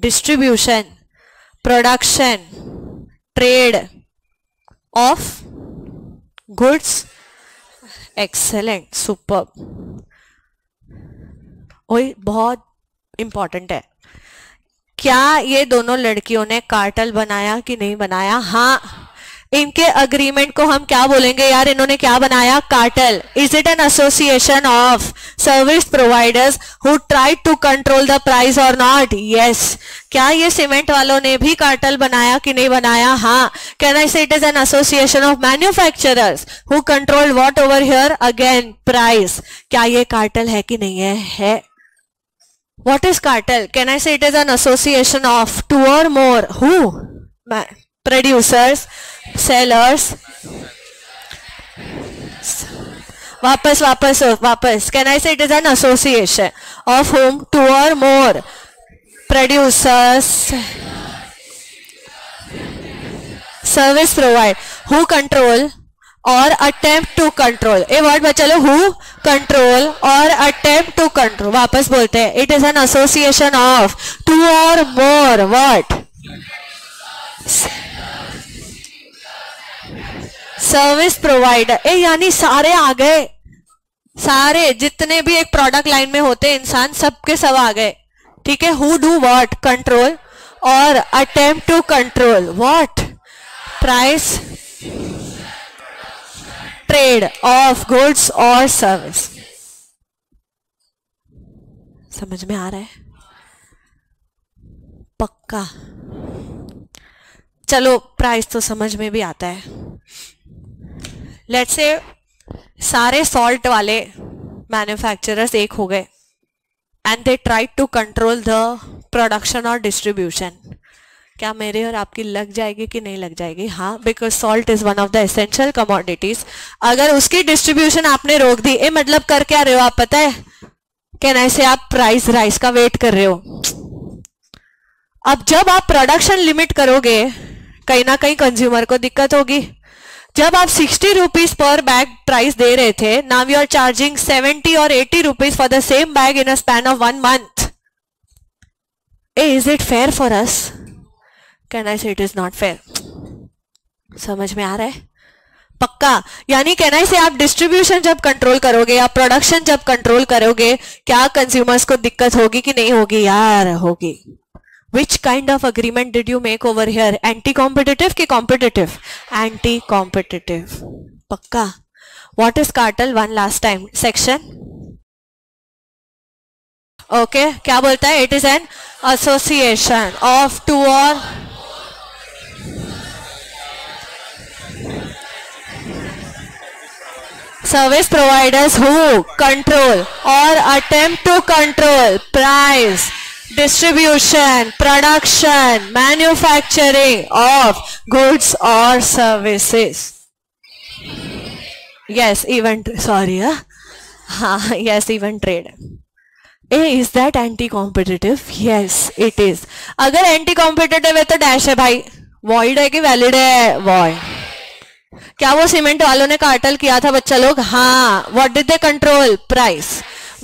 distribution, production, trade of goods. Excellent, superb. ओए बहुत important है, क्या ये दोनों लड़कियों ने कार्टेल बनाया कि नहीं बनाया? हाँ, इनके अग्रीमेंट को हम क्या बोलेंगे यार? इन्होंने क्या बनाया? Cartel. Is it an association of service providers who try to control the price और नॉट? यस. क्या ये सीमेंट वालों ने भी कार्टेल बनाया कि नहीं बनाया? हाँ. कैन आई से it is an association of manufacturers who control what over here? Again price. क्या ये कार्टेल है कि नहीं है? है. What is cartel? Can I say it is an association of two or more who? Producers, sellers. वापस. Can I say it is an association of whom? Two or more producers, service provider who control or attempt to control. A word बचा लो, who control or attempt to control. वापस बोलते हैं, it is an association of two or more what? Service provider. ए यानी सारे आ गए, सारे जितने भी एक प्रोडक्ट लाइन में होते इंसान सबके सब आ गए. ठीक है. Who do what? कंट्रोल और attempt to control what? Price, trade of goods और सर्विस. समझ में आ रहा है? पक्का. चलो प्राइस तो समझ में भी आता है. लेट्स से सारे सॉल्ट वाले मैन्युफैक्चरर्स एक हो गए and they try to control the production और डिस्ट्रीब्यूशन. क्या मेरे और आपकी लग जाएगी कि नहीं लग जाएगी? हाँ, because salt is one of the essential commodities. अगर उसकी डिस्ट्रीब्यूशन आपने रोक दी, ए मतलब कर क्या रहे हो आप? पता है कैन ऐसे आप प्राइस राइस का वेट कर रहे हो. अब जब आप प्रोडक्शन लिमिट करोगे कहीं ना कहीं कंज्यूमर को दिक्कत होगी. जब आप 60 रुपीज पर बैग प्राइस दे रहे थे, नाउ यू आर चार्जिंग 70 और 80 rupees for the same bag in a span of 1 month. Is it fair for us? Can I से इट इज नॉट फेयर? समझ में आ रहा है? पक्का. यानी कैन आई से आप डिस्ट्रीब्यूशन जब कंट्रोल करोगे या प्रोडक्शन जब कंट्रोल करोगे, क्या कंज्यूमर्स को दिक्कत होगी कि नहीं होगी? यार होगी. Which kind of agreement did you make over here? Anti-competitive कि competitive? Anti-competitive. पक्का. What is cartel? One last time. Section. Okay. क्या बोलता है? It is an association of two or service providers who control or attempt to control price, distribution, production, manufacturing of goods or services. Yes, even sorry, yes, even trade. Is that anti-competitive? Yes, it is. अगर anti-competitive है तो dash है भाई. void है कि valid है? void. क्या वो सीमेंट वालों ने कार्टेल किया था बच्चा लोग? हाँ. What did they control? Price.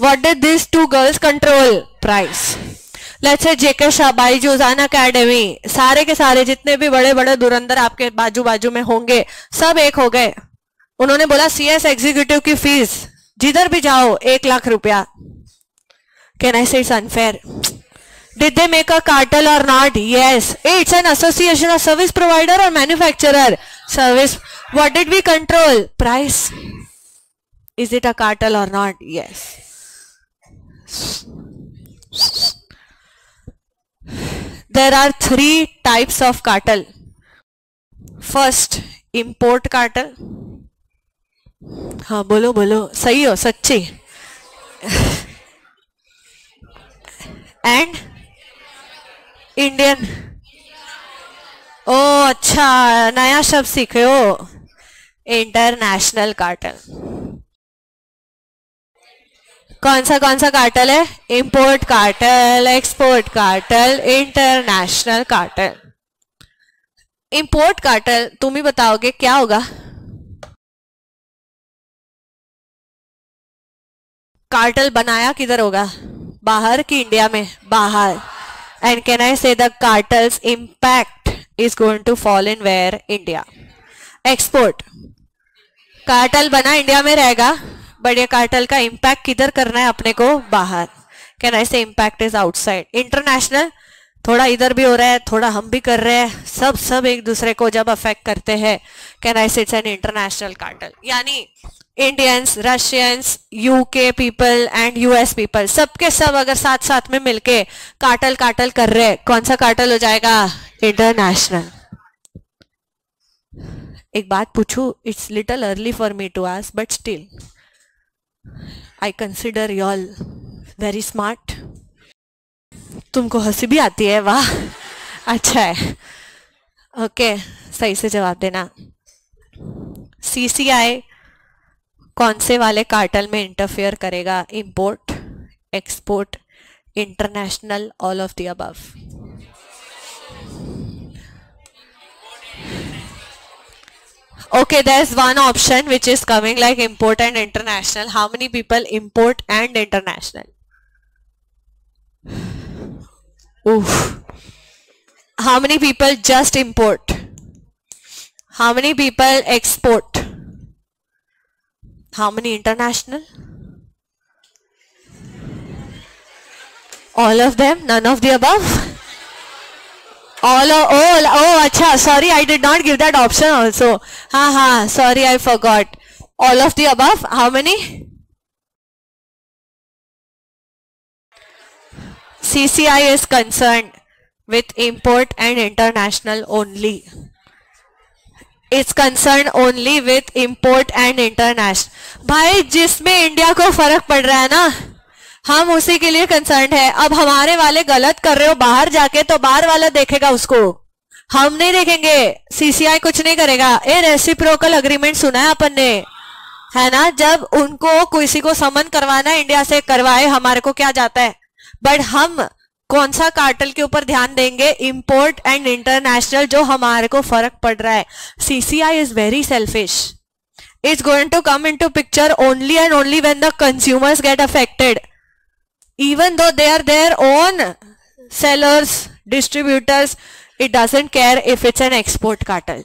What did these two girls control? Price. Let's say JK Shah, Byju's academy, सारे के सारे जितने भी बड़े बड़े धुरंधर आपके बाजू बाजू में होंगे सब एक हो गए. उन्होंने बोला सीएस एग्जीक्यूटिव की फीस जिधर भी जाओ 1 लाख रुपया. Can I say it's unfair? Did they make a cartel और not? Yes. It's an association of service provider और manufacturer. Service. What did we control? Price. Is it a cartel और not? Yes. There are 3 types of cartel. First, import cartel. हाँ बोलो बोलो, सही हो सच्ची. And Indian. ओ अच्छा, नया शब्द सीखे हो. International cartel. कौन सा कार्टेल है? Import cartel, export cartel, international cartel. Import cartel तुम ही बताओगे क्या होगा? कार्टेल बनाया किधर होगा? बाहर कि इंडिया में? बाहर. And can I say the cartels impact is going to fall in where? India. Export. Cartel बना इंडिया में रहेगा, बट ये कार्टेल का इंपैक्ट किधर करना है अपने को? बाहर. कैन आई से इम्पैक्ट इज आउटसाइड. इंटरनेशनल थोड़ा इधर भी हो रहा है, थोड़ा हम भी कर रहे हैं, सब एक दूसरे को जब अफेक्ट करते हैं, can I say it's an international cartel. यानी Indians, Russians, UK people and US people सबके सब अगर साथ साथ में मिलके कार्टेल कर रहे हैं, कौन सा कार्टेल हो जाएगा? इंटरनेशनल. एक बात पूछूं, it's little early for me to ask but still I consider you all very smart. तुमको हंसी भी आती है, वाह अच्छा है. ओके सही से जवाब देना. सीसीआई कौन से वाले कार्टेल में इंटरफेयर करेगा? Import, export, international, all of the above. Okay, there's one option which is coming like import and international. How many people import and international? Oof. How many people just import? How many people export? How many international? All of them? None of the above? Oh, acha, sorry, I did not give that option also. Sorry, I forgot. All of the above, how many? CCI is concerned with import and international only. It's concerned only with import and international. भाई जिसमें India को फर्क पड़ रहा है ना, हम उसी के लिए कंसर्न है. अब हमारे वाले गलत कर रहे हो बाहर जाके, तो बाहर वाला देखेगा उसको, हम नहीं देखेंगे. सीसीआई कुछ नहीं करेगा. ए रेसिप्रोकल अग्रीमेंट सुना है अपन ने, है ना? जब उनको किसी को समन करवाना है इंडिया से, करवाए, हमारे को क्या जाता है. बट हम कौन सा कार्टेल के ऊपर ध्यान देंगे? इंपोर्ट एंड इंटरनेशनल, जो हमारे को फर्क पड़ रहा है. CCI is very selfish. It's going to come into picture only and only when the consumers get affected. Even though they are their own sellers, distributors, it doesn't care if it's an export cartel.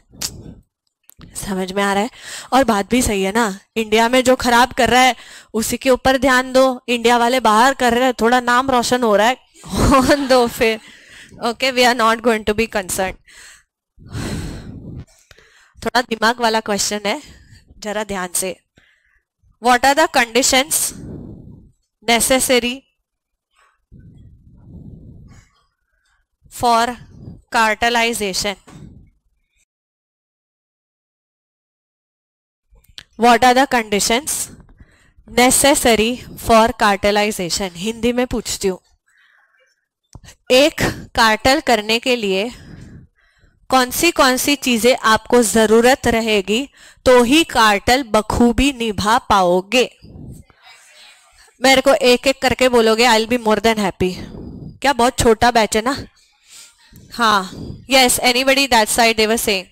समझ में आ रहा है? और बात भी सही है ना, इंडिया में जो खराब कर रहा है उसी के ऊपर ध्यान दो. इंडिया वाले बाहर कर रहे हैं, थोड़ा नाम रोशन हो रहा है, होने दो फिर. Okay, we are not going to be concern. थोड़ा दिमाग वाला क्वेश्चन है, जरा ध्यान से. What are the conditions necessary for cartelization? What are the conditions necessary for cartelization? Hindi में पूछती हूँ. एक कार्टेल करने के लिए कौन सी चीजें आपको जरूरत रहेगी तो ही कार्टेल बखूबी निभा पाओगे? मेरे को एक एक करके बोलोगे, I will be more than happy. क्या बहुत छोटा बैच है ना? हाँ, yes, anybody that side they were saying.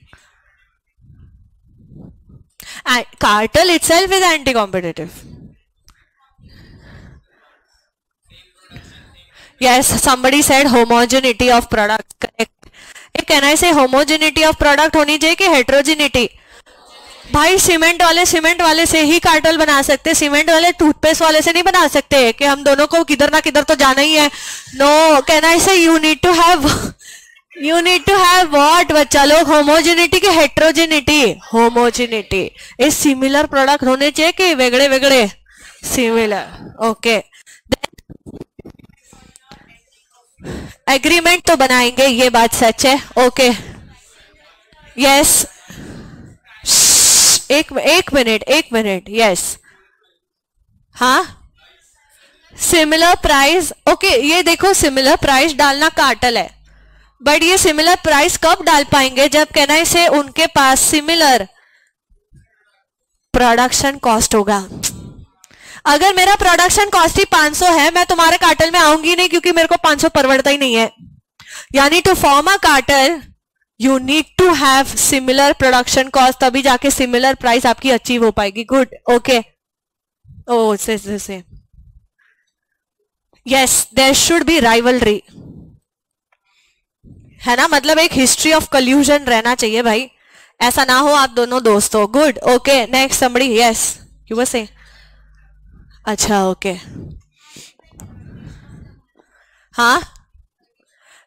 And cartel itself is anti-competitive. Yes, somebody said homogeneity of product. Correct. Can I say homogeneity of product होनी चाहिए कि heterogeneity? भाई सीमेंट वाले से ही कार्टेल बना सकते, सीमेंट वाले टूथपेस्ट वाले से नहीं बना सकते कि हम दोनों को किधर ना किधर तो जाना ही है. नो, कैन आई से you need to have what बच्चा लोग? होमोजेनिटी की हेट्रोजेनिटी? होमोजेनिटी इस सिमिलर प्रोडक्ट होने चाहिए कि वेगड़े वेगड़े? सिमिलर. ओके, एग्रीमेंट तो बनाएंगे, ये बात सच है. ओके, यस, एक मिनट. यस, हाँ, सिमिलर प्राइस. ओके, ये देखो, सिमिलर प्राइस डालना कार्टेल है, बट ये सिमिलर प्राइस कब डाल पाएंगे? जब कहना है से उनके पास सिमिलर प्रोडक्शन कॉस्ट होगा. अगर मेरा प्रोडक्शन कॉस्ट ही 500 है, मैं तुम्हारे कार्टेल में आऊंगी नहीं, क्योंकि मेरे को 500 परवड़ता ही नहीं है. यानी to form a cartel you need to have similar production cost, तभी जाके सिमिलर प्राइस आपकी अचीव हो पाएगी. Good. Okay, oh so yes, there should be rivalry, है ना? मतलब एक हिस्ट्री ऑफ कल्यूजन रहना चाहिए भाई, ऐसा ना हो आप दोनों दोस्त हो. Good. Okay, next somebody. Yes, you were saying. अच्छा, ओके. हाँ,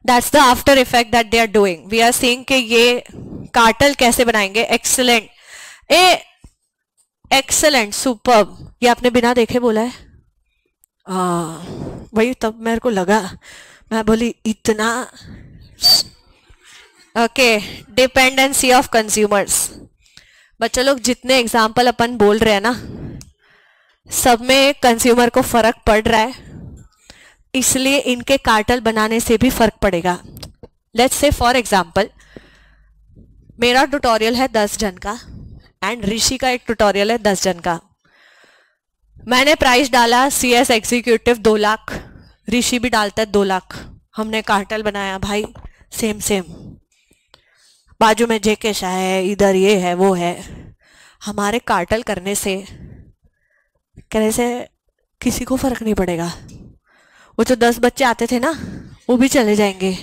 that's the after effect that they are doing. We are seeing कि ये कार्टेल कैसे बनाएंगे. Excellent, excellent, superb. ये आपने बिना देखे बोला है. वही तब मेरे को लगा, मैं बोली इतना. Okay, dependency of consumers. बच्चों लोग जितने एग्जाम्पल अपन बोल रहे हैं ना, सब में कंज्यूमर को फर्क पड़ रहा है, इसलिए इनके कार्टेल बनाने से भी फर्क पड़ेगा. लेट्स से फॉर एग्जाम्पल मेरा ट्यूटोरियल है 10 जन का एंड ऋषि का एक ट्यूटोरियल है 10 जन का. मैंने प्राइस डाला CS एग्जीक्यूटिव 2 लाख, ऋषि भी डालता है 2 लाख. हमने कार्टेल बनाया भाई, सेम सेम. बाजू में जेके शाह है, इधर ये है वो है. हमारे कार्टेल करने से किसी को फर्क नहीं पड़ेगा. वो जो 10 बच्चे आते थे ना, वो भी चले जाएंगे.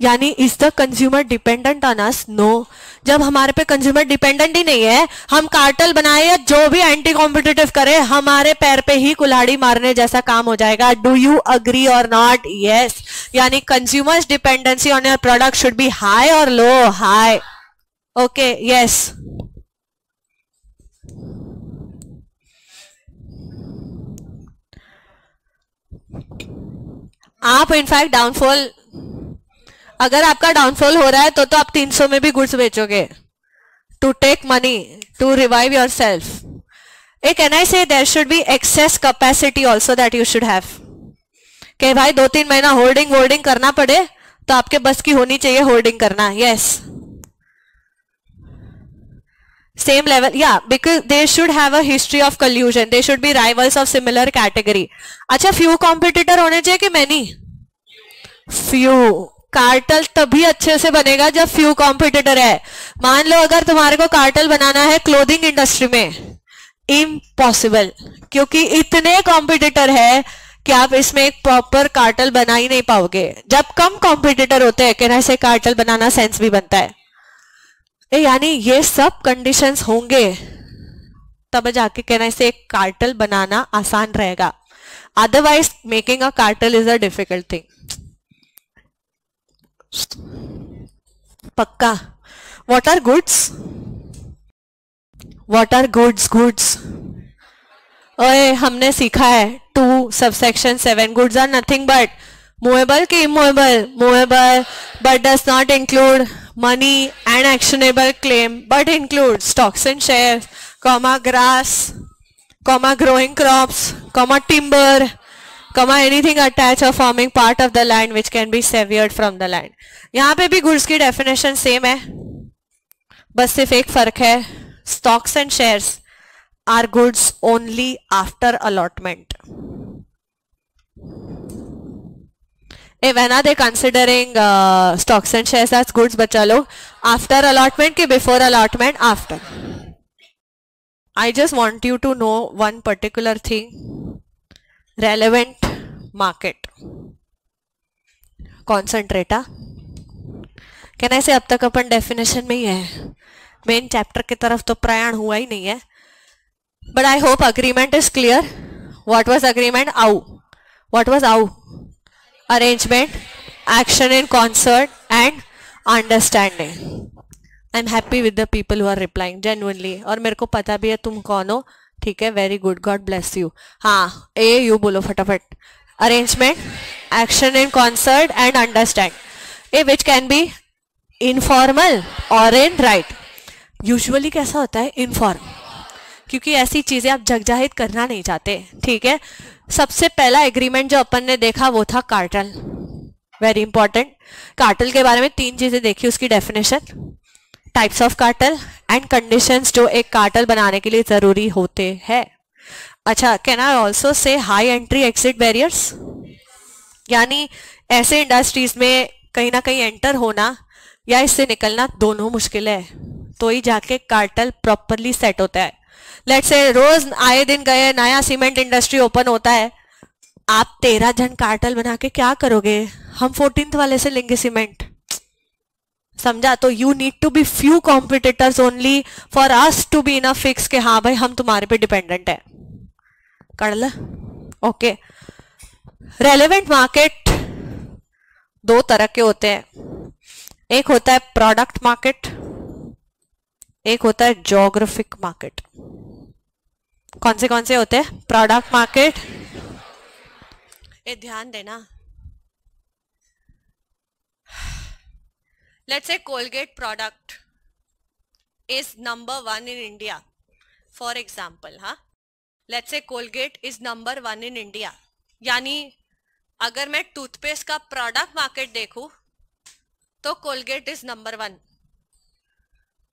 यानी is the consumer dependent on us? No. जब हमारे पे कंज्यूमर डिपेंडेंट ही नहीं है, हम कार्टेल बनाए या जो भी एंटी कॉम्पिटिटिव करे, हमारे पैर पे ही कुल्हाड़ी मारने जैसा काम हो जाएगा. डू यू अग्री और नॉट? यस. यानी consumers dependency on your product should be high और लो? हाई. Okay, yes. आप इनफैक्ट डाउनफॉल, अगर आपका डाउनफॉल हो रहा है तो आप 300 में भी गुड्स बेचोगे to take money, to revive your self. Can I say there should be excess capacity also that you should have. कि भाई 2-3 महीना होल्डिंग करना पड़े तो आपके बस की होनी चाहिए होल्डिंग करना. Yes, same level, yeah, because they should have a history of collusion. They should be rivals of similar category. अच्छा, few competitor होने चाहिए कि many? few. कार्टेल तभी अच्छे से बनेगा जब few competitor है. मान लो अगर तुम्हारे को कार्टेल बनाना है क्लोथिंग इंडस्ट्री में, इम्पॉसिबल, क्योंकि इतने कॉम्पिटिटर है कि आप इसमें एक प्रॉपर कार्टेल बना ही नहीं पाओगे. जब कम कॉम्पिटिटर होते हैं कहना से कार्टेल बनाना सेंस भी बनता है. यानी ये सब कंडीशंस होंगे तब जाके कहना से एक कार्टेल बनाना आसान रहेगा. Otherwise making a cartel is a difficult thing. पक्का. What are goods? What are goods? Goods ओए हमने सीखा है 2 subsection 7. Goods are nothing but movable की immovable. Movable but does not include money and actionable claim, but includes stocks and shares, comma grass, comma growing crops, comma timber, comma anything attached or forming part of the land which can be severed from the land. यहाँ पे भी goods की definition same है, बस सिर्फ एक फर्क है. stocks and shares are goods only after allotment. When are they considering stocks and shares as goods बच्चा लोग? After allotment कि before allotment? After. I just want you to know one particular thing. Relevant market. Concentrata. Can I say अब तक अपन definition में ही है, main chapter की तरफ तो प्रयाण हुआ ही नहीं है. But I hope agreement is clear. What was agreement? AU. What was AU? Arrangement, action in concert and understanding. I'm happy with the people who are replying genuinely. और मेरे को पता भी है तुम कौन हो. ठीक है, very good, God bless you. हाँ, यू बोलो फटाफट. Arrangement, action in concert and understand. Which can be informal और इन राइट. यूजुअली कैसा होता है? इनफॉर्म, क्योंकि ऐसी चीजें आप जगजाहिर करना नहीं चाहते. ठीक है, सबसे पहला एग्रीमेंट जो अपन ने देखा वो था कार्टेल. Very important. कार्टेल के बारे में 3 चीजें देखी, उसकी definition, types of cartel and conditions जो एक कार्टेल बनाने के लिए जरूरी होते हैं. अच्छा, can I also say high entry exit barriers, यानी ऐसे इंडस्ट्रीज में कहीं ना कहीं एंटर होना या इससे निकलना दोनों मुश्किल है, तो ही जाके कार्टेल प्रॉपरली सेट होता है. लेट्स से रोज आए दिन गए नया सीमेंट इंडस्ट्री ओपन होता है, आप 13 जन कार्टेल बना के क्या करोगे? हम 14th वाले से लेंगे सीमेंट. समझा? तो you need to be few competitors only for us to be in a fix के हाँ भाई हम तुम्हारे पे डिपेंडेंट है. कर ल. ओके. रेलेवेंट मार्केट दो तरह के होते हैं, एक होता है प्रोडक्ट मार्केट, एक होता है ज्योग्राफिक मार्केट। कौन से होते हैं? प्रोडक्ट मार्केट, ध्यान देना। Let's say Colgate product is number 1 in India for example. हाँ, let's say Colgate is number 1 in India, यानी अगर मैं टूथपेस्ट का प्रोडक्ट मार्केट देखूं तो Colgate is number 1।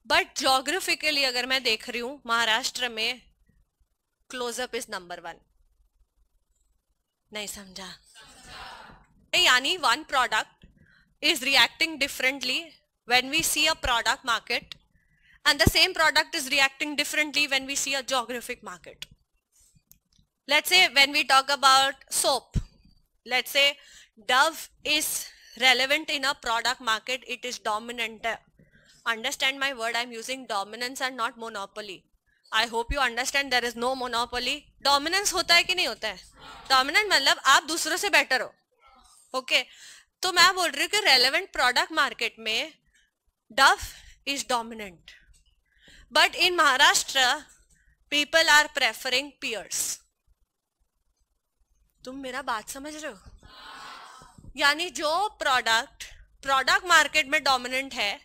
But geographically अगर मैं देख रही हूं महाराष्ट्र में क्लोजअप इज नंबर 1। नहीं समझा? यानी one product is reacting differently when we see a product market, and the same product is reacting differently when we see a geographic market. Let's say when we talk about soap, let's say Dove is relevant in a product market, it is dominant. Understand my word, I'm using dominance and not monopoly. I hope you understand there is no monopoly. Dominance होता है कि नहीं होता है? Dominant मतलब आप दूसरों से better हो, okay? तो मैं बोल रही हूँ कि रेलेवेंट प्रोडक्ट मार्केट में Dove is dominant, but in Maharashtra people are preferring Pears. तुम मेरा बात समझ रहे हो? यानी जो प्रोडक्ट मार्केट में डोमिनेंट है,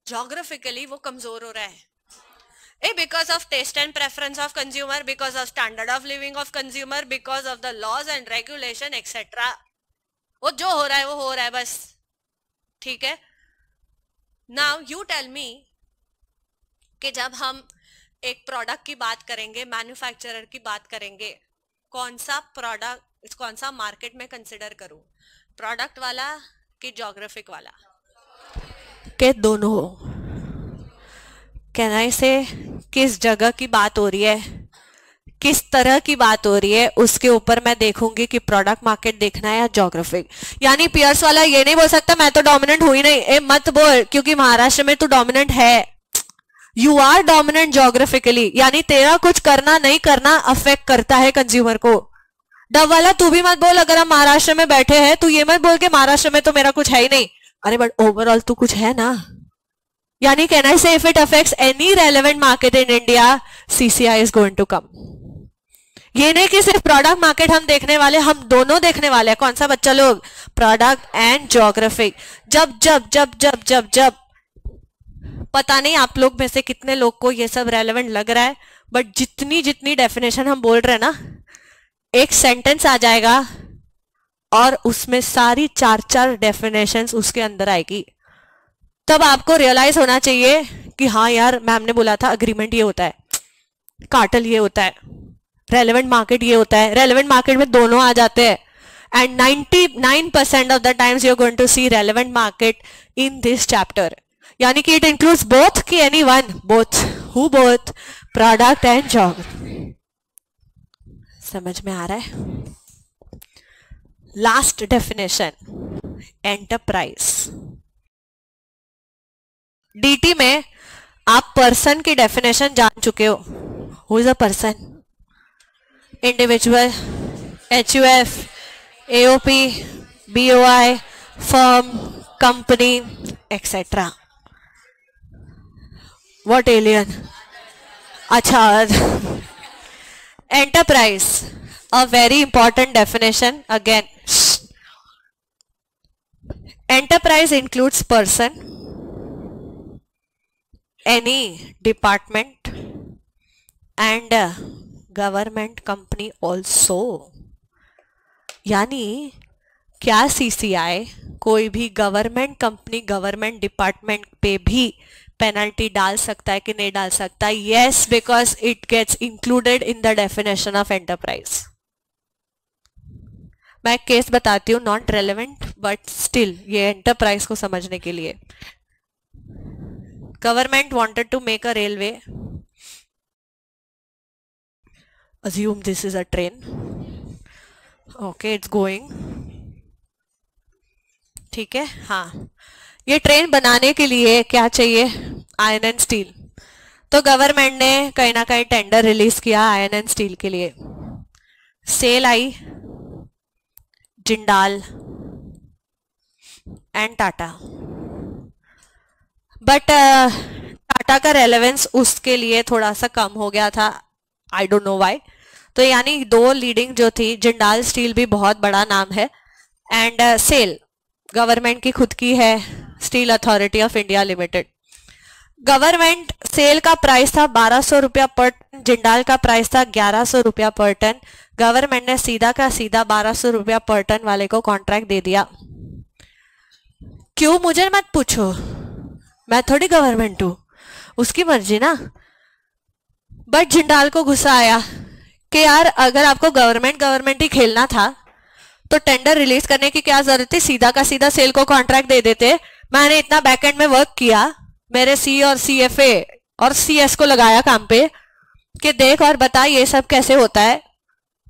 ज्योग्राफिकली वो कमजोर हो रहा है, because of taste and preference of consumer, because of standard of living of consumer, because of the laws and regulation etcetera. वो जो हो रहा है वो हो रहा है बस, ठीक है? नाउ यू टेल मी कि जब हम एक प्रोडक्ट की बात करेंगे, मैन्युफैक्चरर की बात करेंगे, कौन सा मार्केट में कंसिडर करूं, प्रोडक्ट वाला कि ज्योग्राफिक वाला? के दोनों हो। कैन आई से किस जगह की बात हो रही है, किस तरह की बात हो रही है, उसके ऊपर मैं देखूंगी कि प्रोडक्ट मार्केट देखना है या ज्योग्राफिक। यानी पियर्स वाला ये नहीं बोल सकता मैं तो डोमिनेंट हुई नहीं, मत बोल, क्योंकि महाराष्ट्र में तू डोमिनेंट है। यू आर डोमिनेंट ज्योग्राफिकली, यानी तेरा कुछ करना नहीं करना अफेक्ट करता है कंज्यूमर को। डब वाला तू भी मत बोल, अगर हम महाराष्ट्र में बैठे हैं तू ये मत बोल के महाराष्ट्र में तो मेरा कुछ है ही नहीं, अरे बट ओवरऑल तू कुछ है ना। यानी can I say if it affects any relevant market in India, CCI is going to come. ये नहीं कि सिर्फ प्रोडक्ट मार्केट हम देखने वाले, हम दोनों देखने वाले हैं। कौन सा बच्चा लोग? Product and geographic. जब जब जब जब जब जब पता नहीं आप लोग में से कितने लोग को ये सब रेलेवेंट लग रहा है, बट जितनी जितनी डेफिनेशन हम बोल रहे हैं ना, एक सेंटेंस आ जाएगा और उसमें सारी 4 डेफिनेशंस उसके अंदर आएगी। तब आपको रियलाइज होना चाहिए कि हाँ यार, मैम ने बोला था अग्रीमेंट ये होता है, कार्टेल ये होता है, रेलेवेंट मार्केट ये होता है। रेलेवेंट मार्केट में दोनों आ जाते हैं, and 99% of the times you are going to see relevant market in this chapter. यानी कि इट इंक्लूड्स बोथ, कि any one, both, who both, product and geography. समझ में आ रहा है? Last definition, enterprise. डीटी में आप पर्सन की डेफिनेशन जान चुके हो। Who is a person? Individual, HUF, AOP, BOI, firm, company, etc. What alien? अच्छा, enterprise, a very important definition again. Enterprise includes person, any department and government company also. यानी क्या CCI कोई भी government company, government department पे भी penalty डाल सकता है कि नहीं डाल सकता? Yes, because it gets included in the definition of enterprise. मैं एक केस बताती हूँ, नॉट रेलेवेंट बट स्टिल ये एंटरप्राइज को समझने के लिए। Government wanted to make a railway. Assume this is a train. Okay, it's going. ठीक है, हाँ। ये ट्रेन बनाने के लिए क्या चाहिए? Iron and steel. तो गवर्नमेंट ने कहीं ना कहीं टेंडर रिलीज किया आयरन एंड स्टील के लिए। सेल आई, जिंदाल, एंड टाटा, बट टाटा का रेलेवेंस उसके लिए थोड़ा सा कम हो गया था, आई डोंट नो व्हाई। तो यानी दो लीडिंग जो थी, जिंदाल स्टील भी बहुत बड़ा नाम है, एंड सेल गवर्नमेंट की खुद की है, Steel Authority of India Limited. Government SAIL का प्राइस था 1200 रुपया पर टन, जिंदाल का प्राइस था 1100 रुपया पर टन। गवर्नमेंट ने सीधा का सीधा 1200 रुपया पर टन वाले को कॉन्ट्रैक्ट दे दिया। क्यों मुझे मत पूछो, मैं थोड़ी गवर्नमेंट हूं, उसकी मर्जी ना। बट जिंदाल को गुस्सा आया कि यार अगर आपको गवर्नमेंट ही खेलना था तो टेंडर रिलीज करने की क्या जरूरत थी, सीधा का सीधा सेल को कॉन्ट्रैक्ट दे देते। मैंने इतना बैकएंड में वर्क किया, मेरे सी और सीएफए और सीएस को लगाया काम पे कि देख और बता ये सब कैसे होता है,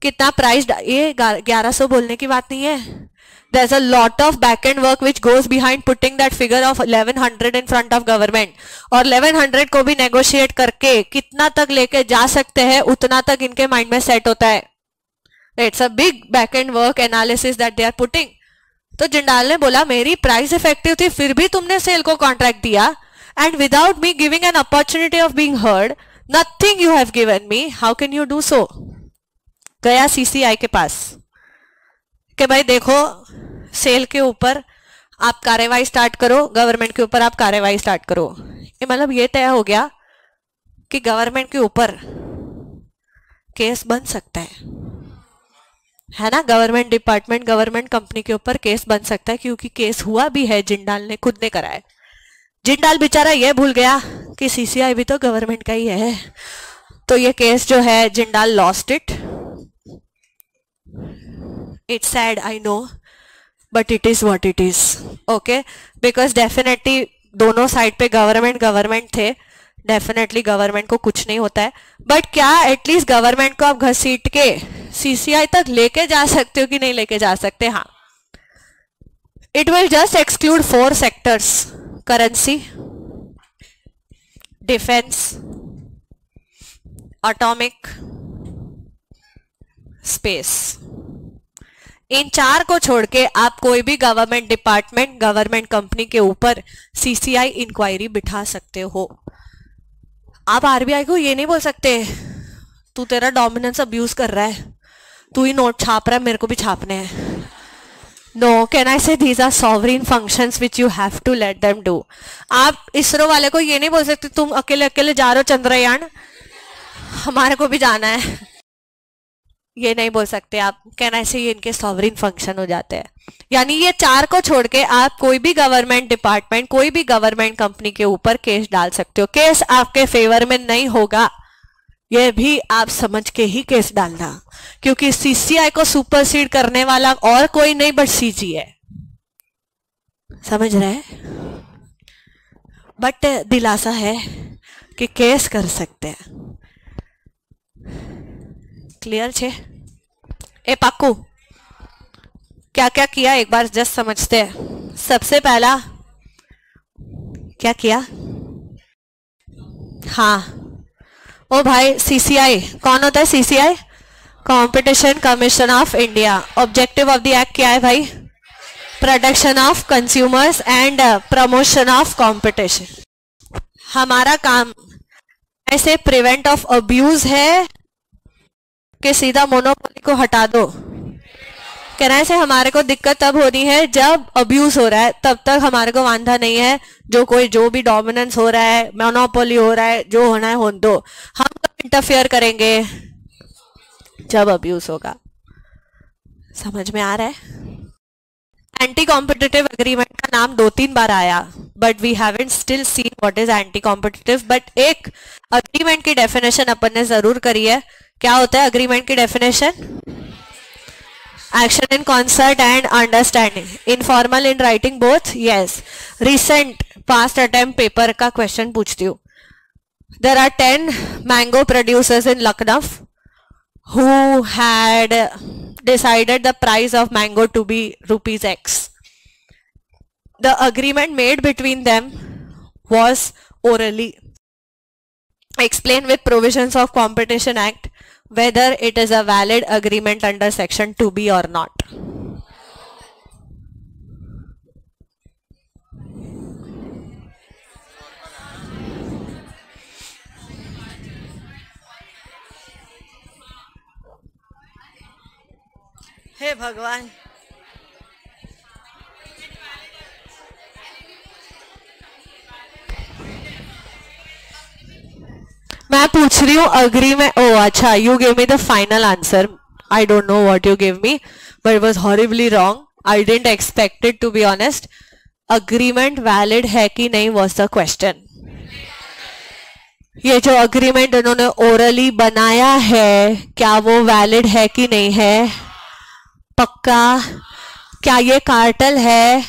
कितना प्राइस। ये 1100 बोलने की बात नहीं है, there's a lot of back end work which goes behind putting that figure of 1100 in front of government, और 1100 को भी नेगोशिएट करके कितना तक लेके जा सकते हैं उतना तक इनके माइंड में सेट होता है। It's a big back end work analysis that they are putting. तो जिंदाल ने बोला मेरी प्राइस इफेक्टिव थी फिर भी तुमने सेल को कॉन्ट्रैक्ट दिया, and without me giving an opportunity of being heard, nothing you have given me, how can you do so. गया सीसीआई के पास कि भाई देखो सेल के ऊपर आप कार्रवाई स्टार्ट करो, गवर्नमेंट के ऊपर आप कार्रवाई स्टार्ट करो। ये मतलब ये तय हो गया कि गवर्नमेंट के ऊपर केस बन सकता है ना, गवर्नमेंट डिपार्टमेंट गवर्नमेंट कंपनी के ऊपर केस बन सकता है, क्योंकि केस हुआ भी है, जिंदाल ने खुद ने कराया। जिंदाल बेचारा ये भूल गया कि सीसीआई भी तो गवर्नमेंट का ही है, तो ये केस जो है Jindal lost it. It's sad, I know, but it is what it is, okay? Because definitely दोनों साइड पे गवर्नमेंट थे, डेफिनेटली गवर्नमेंट को कुछ नहीं होता है, बट क्या एटलीस्ट गवर्नमेंट को आप घसीट के सीसीआई तक लेके जा सकते हो कि नहीं लेके जा सकते? हाँ, it will just exclude 4 sectors, currency, defence, atomic, space. In 4 को छोड़ के आप कोई भी गवर्नमेंट डिपार्टमेंट गवर्नमेंट कंपनी के ऊपर सीसीआई इंक्वायरी बिठा सकते हो। आप आरबीआई को ये नहीं बोल सकते तू तेरा डोमिनेंस अब्यूज कर रहा है, तू ही नोट छाप रहा है, मेरे को भी छापने हैं। No, can I say these are sovereign functions which you have to let them do. आप इसरो वाले को ये नहीं बोल सकते तुम अकेले अकेले जा रहे हो चंद्रयान, हमारे को भी जाना है, ये नहीं बोल सकते आप। कैन ऐसे ये इनके सॉवरेन फंक्शन हो जाते हैं। यानी ये 4 को छोड़ के आप कोई भी गवर्नमेंट डिपार्टमेंट कोई भी गवर्नमेंट कंपनी के ऊपर केस डाल सकते हो। केस आपके फेवर में नहीं होगा, ये भी आप समझ के ही केस डालना, क्योंकि सीसीआई को सुपरसीड करने वाला और कोई नहीं बट सीजी है, समझ रहे हैं? बट दिलासा है कि केस कर सकते हैं। क्लियर छे? ए पाकू क्या क्या किया एक बार जस्ट समझते हैं। सबसे पहला क्या किया? हाँ, ओ भाई सीसीआई कौन होता है? CCI competition commission of India. Objective of the act क्या है भाई? Protection of consumers and promotion of competition. हमारा काम ऐसे प्रिवेंट ऑफ अब्यूज है कि सीधा मोनोपोली को हटा दो। कहना से हमारे को दिक्कत तब होनी है जब अब्यूज हो रहा है, तब तक हमारे को वांधा नहीं है। जो भी डोमिनेंस हो रहा है, मोनोपोली हो रहा है, जो होना है होने दो। हम कब इंटरफेयर करेंगे? जब अब्यूज होगा। समझ में आ रहा है? एंटी कॉम्पिटिटिव एग्रीमेंट का नाम 2-3 बार आया, but we haven't still seen what is anti competitive. But एक अग्रीमेंट की डेफिनेशन अपन ने जरूर करी है। क्या होता है अग्रीमेंट की definition? Action in concert and understanding, informal in writing both. Yes, recent past attempt paper का क्वेश्चन पूछती हूँ। There are 10 mango producers in Lucknow who had decided the price of mango to be ₹X. The agreement made between them was orally. Explain with provisions of Competition Act whether it is a valid agreement under section 2B or not. हे भगवान, मैं पूछ रही हूँ agreement. ओ अच्छा, you give me the final answer. I don't know what you give me, but it was horribly wrong. I didn't expect it, to be honest. Agreement valid है कि नहीं वाज द क्वेश्चन. ये जो agreement उन्होंने orally बनाया है, क्या वो वैलिड है कि नहीं है? पक्का? क्या ये कार्टेल है?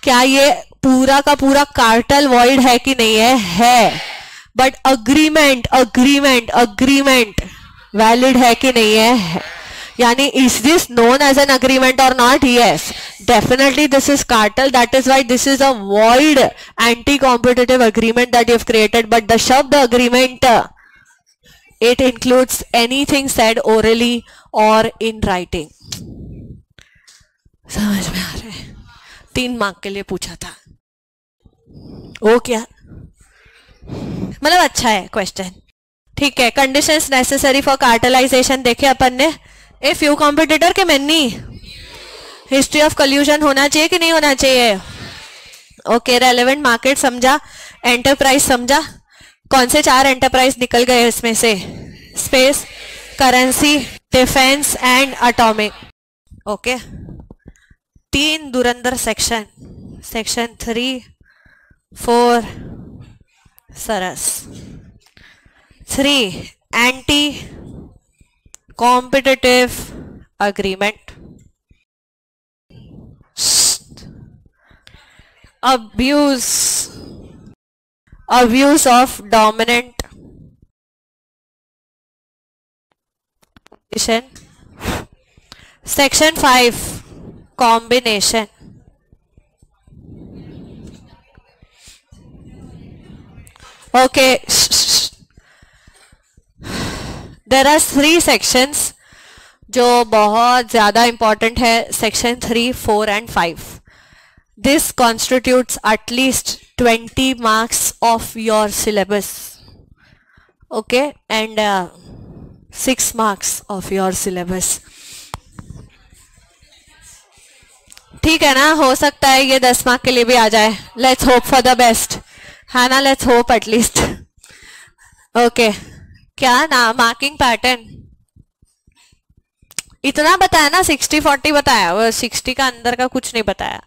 क्या ये पूरा का पूरा कार्टेल वॉइड है कि नहीं है? है. बट अग्रीमेंट वैलिड है कि नहीं है? यानी is this known as an agreement और not? Yes, definitely this is cartel. That is why this is a void anti-competitive agreement that you have created. But the shabd agreement, it includes anything said orally or in writing. समझ में आ रहा है? 3 mark के लिए पूछा था वो. क्या मतलब अच्छा है क्वेश्चन. ठीक है. कंडीशंस नेसेसरी फॉर कार्टेलाइजेशन देखे अपन ने. ए फ्यू कॉम्पिटिटर के मैनी हिस्ट्री ऑफ कल्यूजन होना चाहिए कि नहीं होना चाहिए? ओके. रेलेवेंट मार्केट समझा, एंटरप्राइज समझा. कौन से 4 एंटरप्राइज निकल गए इसमें से? Space, currency, defence and atomic. Okay. 3 Dhurandhar section. Section 3, 4 Saras. 3 anti competitive agreement. abuse of dominant position. Section 5 combination. Okay, there are 3 sections जो बहुत ज़्यादा important है. Section 3, 4 and 5. This constitutes at least 20 marks of your syllabus. Okay, and 6 marks of your syllabus. ठीक है ना? हो सकता है ये 10 मार्क के लिए भी आ जाए. Let's hope for the best. है ना? Let's hope at least. Okay. क्या ना मार्किंग पैटर्न इतना बताया ना, 60-40 बताया. वो 60 का अंदर का कुछ नहीं बताया.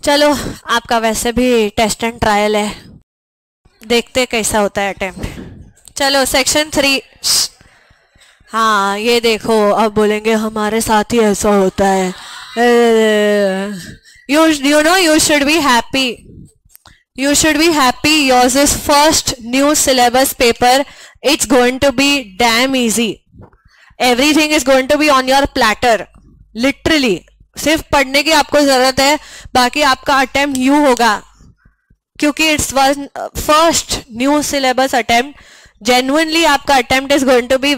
चलो, आपका वैसे भी टेस्ट एंड ट्रायल है, देखते कैसा होता है अटेम्प्ट. चलो सेक्शन 3. हाँ ये देखो, अब बोलेंगे हमारे साथ ही ऐसा होता है. you know you should be happy. You should be happy. Yours is first new syllabus paper. It's going to be damn easy. Everything is going to be on your platter. Literally. सिर्फ पढ़ने की आपको जरूरत है, बाकी आपका attempt you होगा, क्योंकि it's first new syllabus attempt. Genuinely आपका attempt is going to be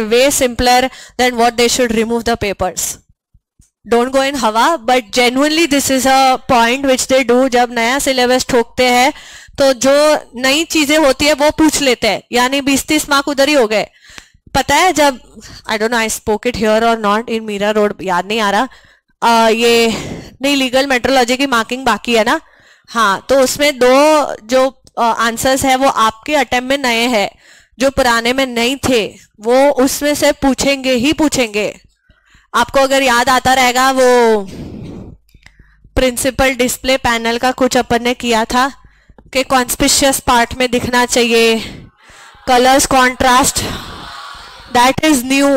way simpler than what they should remove the papers. Don't go in हवा, but genuinely this is a point which they do. जब नया syllabus ठोकते हैं तो जो नई चीजें होती है वो पूछ लेते हैं, यानी 20-30 मार्क उधर ही हो गए. पता है जब, आई don't no I spoke it here और नॉट, इन मीरा रोड, याद नहीं आ रहा. ये नहीं, लीगल मेट्रोलॉजी की मार्किंग बाकी है ना. हाँ, तो उसमें 2 जो आंसर्स है वो आपके अटेम्प्ट में नए हैं, जो पुराने में नहीं थे वो उसमें से पूछेंगे ही पूछेंगे. आपको अगर याद आता रहेगा, वो प्रिंसिपल डिस्प्ले पैनल का कुछ अपन ने किया था कि कॉन्स्पिशियस पार्ट में दिखना चाहिए, colours contrast, that is new.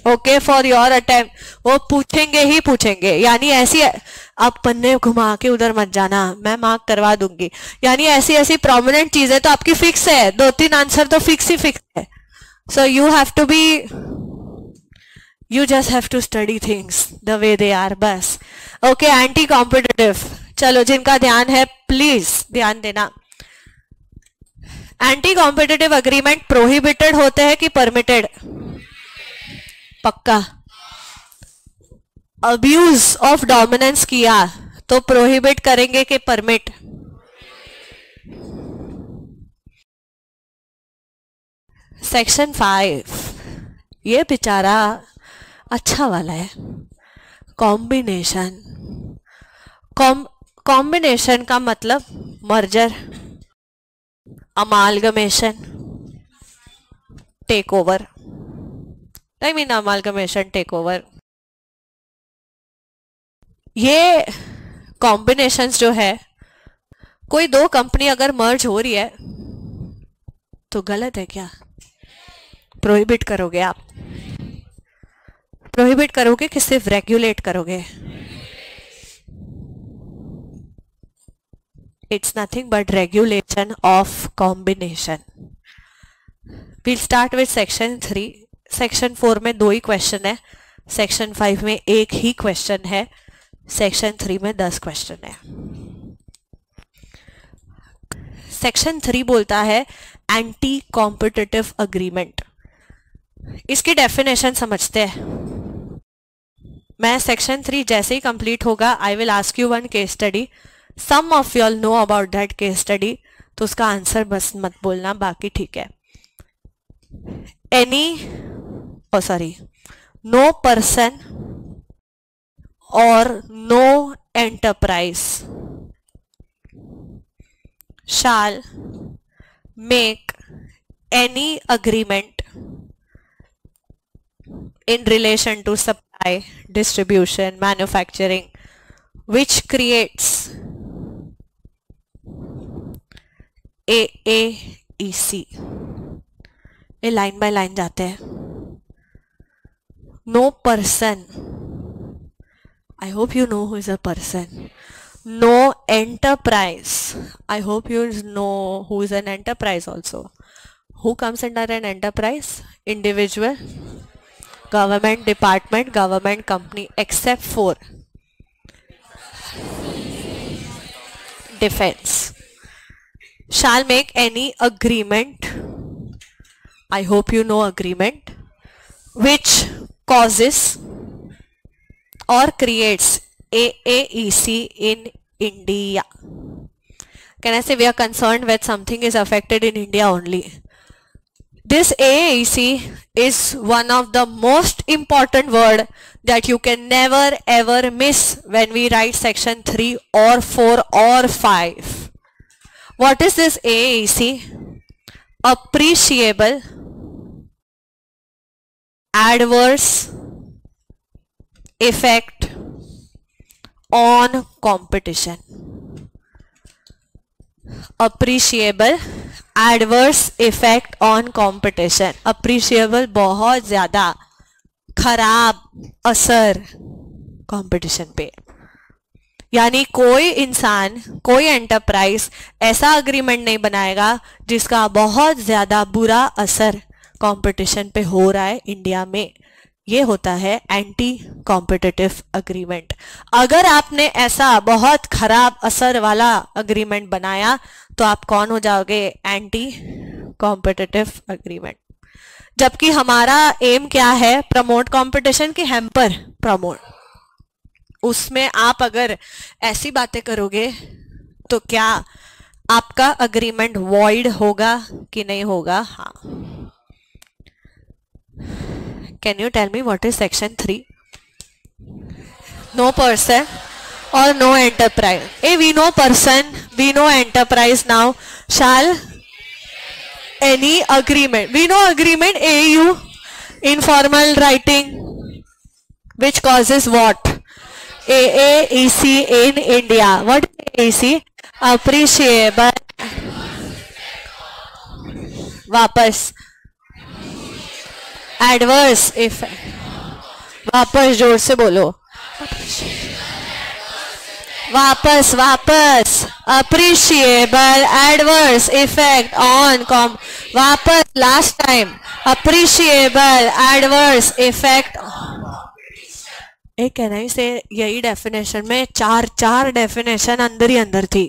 Okay, for your attempt वो पूछेंगे ही पूछेंगे. यानी ऐसी, आप पन्ने घुमा के उधर मत जाना, मैं मार्क करवा दूंगी. यानी ऐसी ऐसी प्रोमिनेंट चीजें तो आपकी फिक्स है, 2-3 आंसर तो फिक्स ही फिक्स है. So you have to be, you just have to study things the way they are, बस. Okay, anti competitive. चलो, जिनका ध्यान है प्लीज ध्यान देना. एंटी कॉम्पिटिटिव अग्रीमेंट प्रोहिबिटेड होते हैं कि परमिटेड? पक्का. अब्यूज ऑफ डोमिनेंस किया तो प्रोहिबिट करेंगे कि परमिट? सेक्शन 5. ये बेचारा अच्छा वाला है, कॉम्बिनेशन। कॉम्बिनेशन का मतलब merger, amalgamation, take over. I mean amalgamation, take over. ये कॉम्बिनेशंस जो है, कोई दो कंपनी अगर मर्ज हो रही है तो गलत है क्या? प्रोहिबिट करोगे आप? प्रोहिबिट करोगे कि सिर्फ रेगुलेट करोगे? It's nothing but regulation of combination. We'll start with section 3. Section 4 में 2 ही क्वेश्चन है, सेक्शन 5 में 1 ही क्वेश्चन है, सेक्शन 3 में 10 क्वेश्चन है। सेक्शन 3 बोलता है एंटी कॉम्पिटिटिव अग्रीमेंट। इसकी डेफिनेशन समझते हैं। मैं सेक्शन 3 जैसे ही कंप्लीट होगा, I will ask you one case study, some of you all know about that case study, तो उसका आंसर बस मत बोलना, बाकी ठीक है। नो पर्सन और no enterprise shall make any agreement in relation to supply, distribution, manufacturing, which creates AAEC। ये लाइन बाय लाइन जाते हैं। No person, I hope you know who is a person. No enterprise, I hope you know who is an enterprise also. Who comes under an enterprise? Individual, government department, government company, except for defense. Shall make any agreement, I hope you know agreement, which causes or creates AAEC in India. Can I say we are concerned when something is affected in India only? This AAEC is one of the most important word that you can never ever miss when we write section 3 or 4 or 5. What is this AAEC? Appreciable adverse effect on competition। appreciable adverse effect on competition। appreciable बहुत ज्यादा खराब असर competition पे, यानी कोई इंसान, कोई enterprise ऐसा अग्रीमेंट नहीं बनाएगा जिसका बहुत ज्यादा बुरा असर कंपटीशन पे हो रहा है इंडिया में। ये होता है एंटी कॉम्पिटिटिव अग्रीमेंट। अगर आपने ऐसा बहुत खराब असर वाला अग्रीमेंट बनाया तो आप कौन हो जाओगे? Anti competitive agreement. जबकि हमारा एम क्या है? प्रमोट कंपटीशन की हैम्पर प्रमोट। उसमें आप अगर ऐसी बातें करोगे तो क्या आपका अग्रीमेंट वॉइड होगा कि नहीं होगा? हाँ। Can you tell me what is section 3? No person or no enterprise. Hey, we know person, we know enterprise now. Shall any agreement? We know agreement, AU, informal writing, which causes what? AAEC in India. What is AAEC? Appreciable. वापस adverse effect, वापस जोर से बोलो, वापस appreciable adverse effect on com, वापस last time, appreciable adverse effect. Can I say यही definition में चार डेफिनेशन अंदर ही अंदर थी।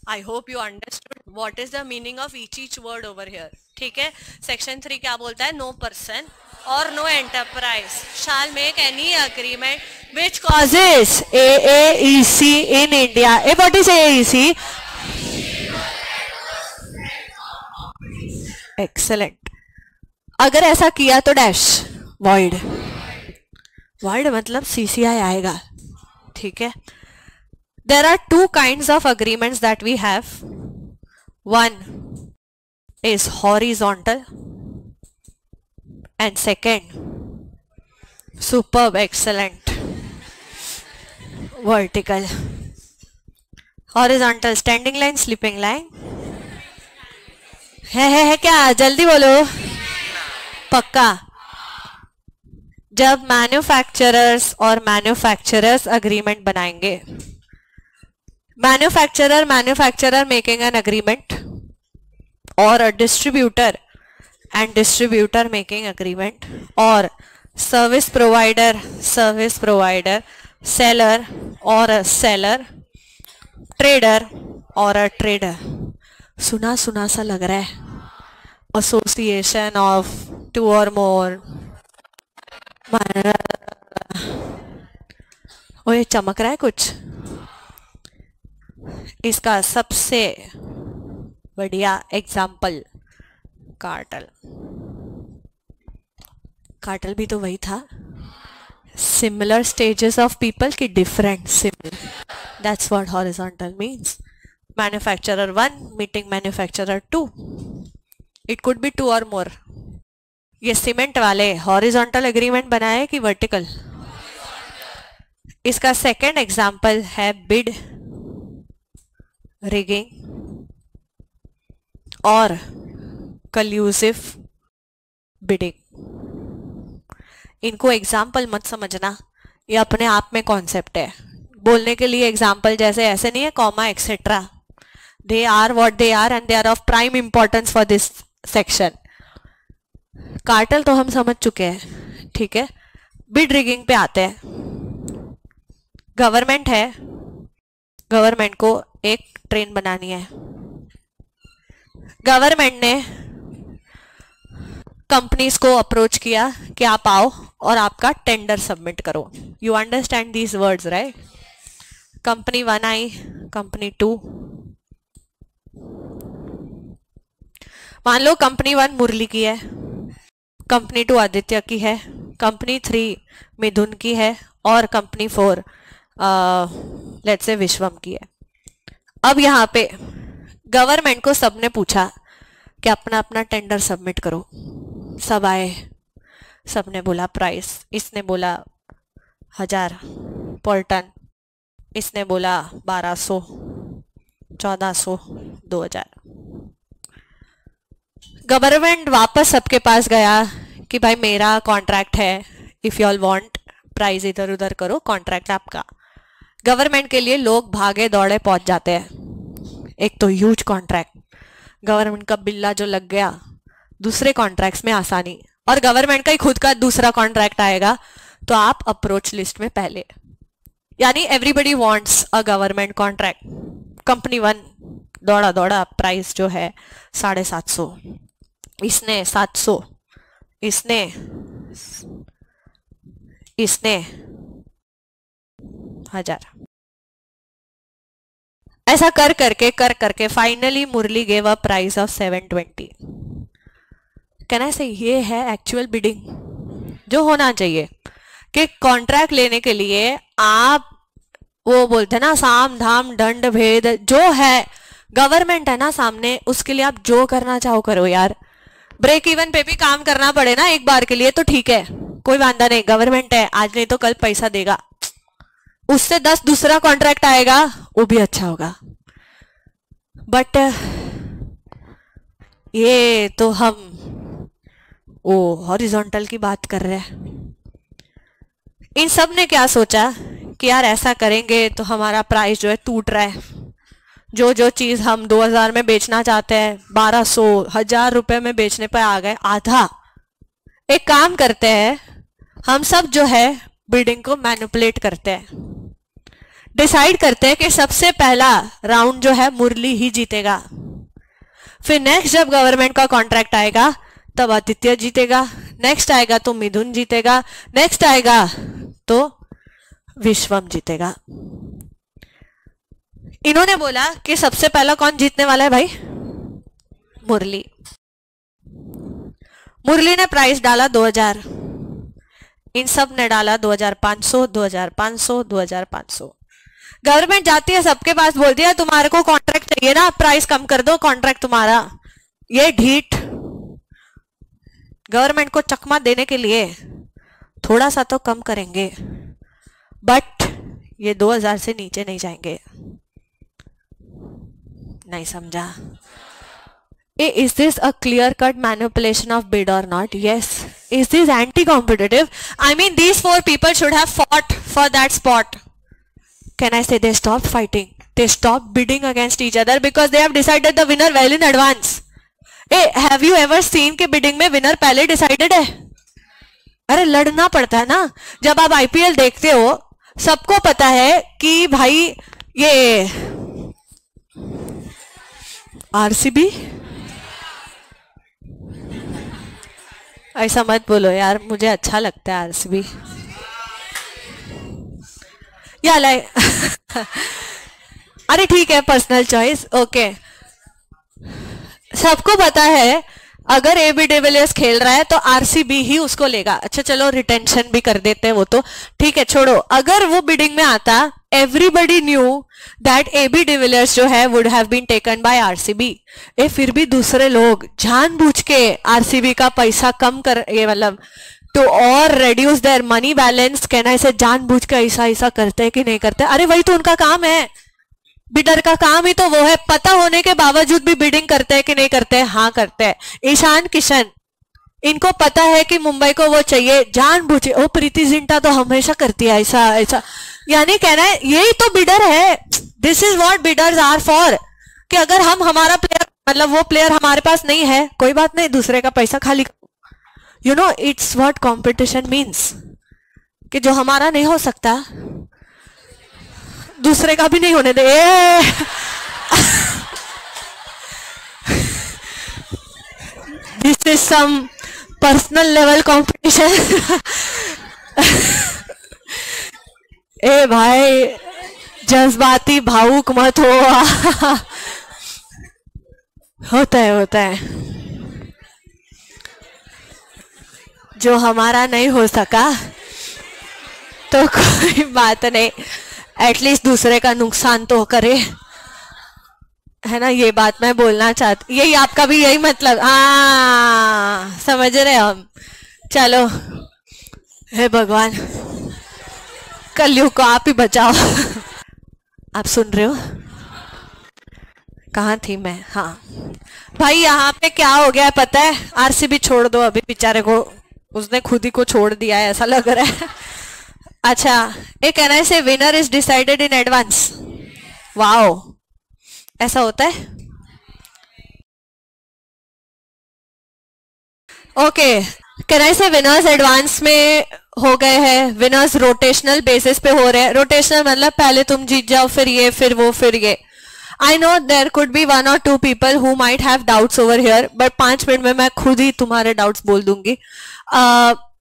I hope you understood what is the meaning of each word over here. ठीक है। सेक्शन 3 क्या बोलता है? नो पर्सन और no enterprise shall make any agreement which causes AAEC in India. What is AAEC? Excellent. अगर ऐसा किया तो डैश वॉइड। वर्ड मतलब CCI आएगा, ठीक है। There are two kinds of agreements that we have. One is horizontal and second, superb, excellent, vertical. Horizontal standing line, sleeping line है क्या, जल्दी बोलो। पक्का। जब मैन्युफैक्चरर्स और मैन्युफैक्चरर्स अग्रीमेंट बनाएंगे, मैन्युफैक्चरर मेकिंग एन अग्रीमेंट और अ distributor and distributor making agreement, और सर्विस प्रोवाइडर सेलर और अ सेलर, ट्रेडर और अ ट्रेडर। सुना सुना सा लग रहा है। एसोसिएशन ऑफ टू और मोर, ओ ये चमक रहा है कुछ। इसका सबसे बढ़िया एग्जाम्पल कार्टेल। कार्टेल भी तो वही था, सिमिलर स्टेजेस ऑफ पीपल की different similar, that's what horizontal means. Manufacturer 1 meeting manufacturer 2, it could be 2 और मोर। ये सीमेंट वाले हॉरिजॉन्टल एग्रीमेंट बनाए कि वर्टिकल? इसका सेकंड एग्जाम्पल है बिड रिगिंग और कल्यूसिव बिडिंग। इनको एग्जाम्पल मत समझना, ये अपने आप में कॉन्सेप्ट है। बोलने के लिए एग्जाम्पल जैसे ऐसे नहीं है comma etcetera, they are what they are and they are of prime importance for this section. Cartel तो हम समझ चुके हैं, ठीक है। बिड रिगिंग पे आते हैं। गवर्नमेंट है, गवर्नमेंट को एक ट्रेन बनानी है। गवर्नमेंट ने कंपनीज को अप्रोच किया कि आप आओ और आपका टेंडर सबमिट करो। You understand these words right? Company 1 I, company 2। मान लो कंपनी 1 मुरली की है, कंपनी 2 आदित्य की है, कंपनी 3 मिथुन की है और कंपनी 4 लेट्स से विश्वम की है। अब यहाँ पे गवर्नमेंट को सबने पूछा कि अपना अपना टेंडर सबमिट करो। सब आए, सबने बोला प्राइस। इसने बोला 1000 पर टन, इसने बोला 1200, 1400, 2000। गवर्नमेंट वापस सबके पास गया कि भाई मेरा कॉन्ट्रैक्ट है, if you all want price इधर उधर करो, कॉन्ट्रैक्ट आपका। गवर्नमेंट के लिए लोग भागे दौड़े पहुंच जाते हैं। एक तो ह्यूज कॉन्ट्रैक्ट, गवर्नमेंट का बिल्ला जो लग गया, दूसरे कॉन्ट्रैक्ट्स में आसानी, और गवर्नमेंट का ही खुद का दूसरा कॉन्ट्रैक्ट आएगा तो आप अप्रोच लिस्ट में पहले। यानी everybody wants a government contract. Company 1 दौड़ा दौड़ा, प्राइस जो है 750, इसने 700, इसने 1000। ऐसा कर करके finally Murali gave a price of 720। कहना से ये है एक्चुअल बिडिंग जो होना चाहिए कि कॉन्ट्रैक्ट लेने के लिए आप वो बोलते हैं ना साम धाम दंड भेद, जो है गवर्नमेंट है ना सामने, उसके लिए आप जो करना चाहो करो यार। ब्रेक इवन पे भी काम करना पड़े ना एक बार के लिए तो ठीक है, कोई वांदा नहीं, गवर्नमेंट है, आज नहीं तो कल पैसा देगा, उससे 10 दूसरा कॉन्ट्रैक्ट आएगा वो भी अच्छा होगा। बट ये तो हम वो हॉरिजॉन्टल की बात कर रहे हैं। इन सब ने क्या सोचा कि यार ऐसा करेंगे तो हमारा प्राइस जो है टूट रहा है। जो जो चीज हम 2000 में बेचना चाहते हैं 1200, 1000 रुपए में बेचने पर आ गए आधा। एक काम करते हैं, हम सब जो है बिल्डिंग को मैनिपुलेट करते हैं, डिसाइड करते हैं कि सबसे पहला राउंड जो है मुरली ही जीतेगा। फिर नेक्स्ट जब गवर्नमेंट का कॉन्ट्रैक्ट आएगा तब आदित्य जीतेगा, नेक्स्ट आएगा तो मिथुन जीतेगा, नेक्स्ट आएगा तो विश्वम जीतेगा। इन्होंने बोला कि सबसे पहला कौन जीतने वाला है भाई? मुरली। मुरली ने प्राइस डाला 2000, इन सब ने डाला 2500, 2500, 2500। गवर्नमेंट जाती है सबके पास, बोलती है तुम्हारे को कॉन्ट्रैक्ट चाहिए ना, प्राइस कम कर दो, कॉन्ट्रैक्ट तुम्हारा। ये ढीठ गवर्नमेंट को चकमा देने के लिए थोड़ा सा तो कम करेंगे, बट ये 2000 से नीचे नहीं जाएंगे। नहीं समझा? Is this a clear-cut manipulation of bid or not? Yes. Is this anti-competitive? I mean, these 4 people should have fought for that spot. Can I say they stopped fighting? They stopped bidding against each other because they have decided the winner well in advance. Hey, have you ever seen कि bidding में winner पहले decided है? अरे लड़ना पड़ता है ना। जब आप IPL देखते हो सबको पता है कि भाई ये RCB, ऐसा मत बोलो यार, मुझे अच्छा लगता है RCB। या लाइक अरे ठीक है, पर्सनल चॉइस, ओके। सबको पता है अगर AB डिविलियर्स खेल रहा है तो RCB ही उसको लेगा। अच्छा चलो रिटेंशन भी कर देते हैं वो तो ठीक है, छोड़ो। अगर वो बिडिंग में आता, everybody knew that AB de Villiers जो है would have been taken by RCB। फिर भी दूसरे लोग जानबूझ के RCB का पैसा कम कर, ये मतलब टू और reduce their money balance, कहना इसे जानबूझ के ऐसा करते हैं कि नहीं करते? अरे वही तो उनका काम है, बिडर का काम ही तो वो है। पता होने के बावजूद भी बिडिंग करते हैं कि नहीं करते? हाँ करते हैं। ईशान किशन, इनको पता है कि मुंबई को वो चाहिए, जानबूझे। ओ प्रीति जिंटा तो हमेशा करती है ऐसा, यानी कहना है यही तो बिडर है। This is what bidders are for, कि अगर हम हमारा प्लेयर, मतलब वो प्लेयर हमारे पास नहीं है, कोई बात नहीं, दूसरे का पैसा खाली। You know it's what competition means, कि जो हमारा नहीं हो सकता दूसरे का भी नहीं होने दे। This is some personal level competition. ए भाई जज्बाती भावुक मत हो। होता है जो हमारा नहीं हो सका तो कोई बात नहीं, एटलीस्ट दूसरे का नुकसान तो करे, है ना। ये बात मैं बोलना चाहती, यही आपका भी यही मतलब, हाँ समझ रहे हम। चलो हे भगवान, कलयुग को आप ही बचाओ। आप सुन रहे हो? कहाँ थी मैं? हाँ भाई, यहाँ पे क्या हो गया है पता है? RCB छोड़ दो अभी, बेचारे को उसने खुद ही को छोड़ दिया है ऐसा लग रहा है। अच्छा, एक कहना है से winner is decided in advance. Wow, ऐसा होता है? ओके, कहना है से विनर्स एडवांस में हो गए हैं। विनर्स रोटेशनल बेसिस पे हो रहे हैं। रोटेशनल मतलब पहले तुम जीत जाओ, फिर ये, फिर वो, फिर ये। I know there could be 1 or 2 people who might have doubts over here, but 5 minute में मैं खुद ही तुम्हारे डाउट्स बोल दूंगी।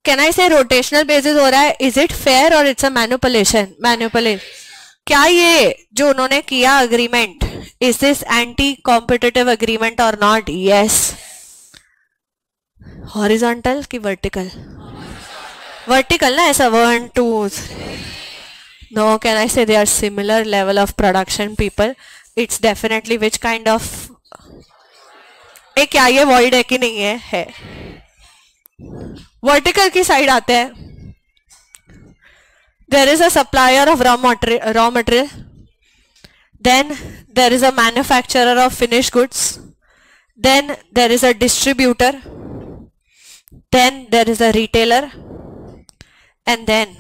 कैन आई से रोटेशनल बेसिस हो रहा है, इज इट फेयर और इट्स अ मैनिपुलेशन? क्या ये जो उन्होंने किया agreement, is this anti competitive agreement और नॉट? यस। हॉरिजॉन्टल की वर्टिकल? वर्टिकल ना, ऐसा 1 2 no. Can I say they are similar level of production people? It's definitely which kind of, क्या ये वॉइड है कि नहीं है? है। वर्टिकल की साइड आते हैं। There is a supplier of raw material, then there is a manufacturer of finish goods, then there is a distributor, then there is a retailer, and then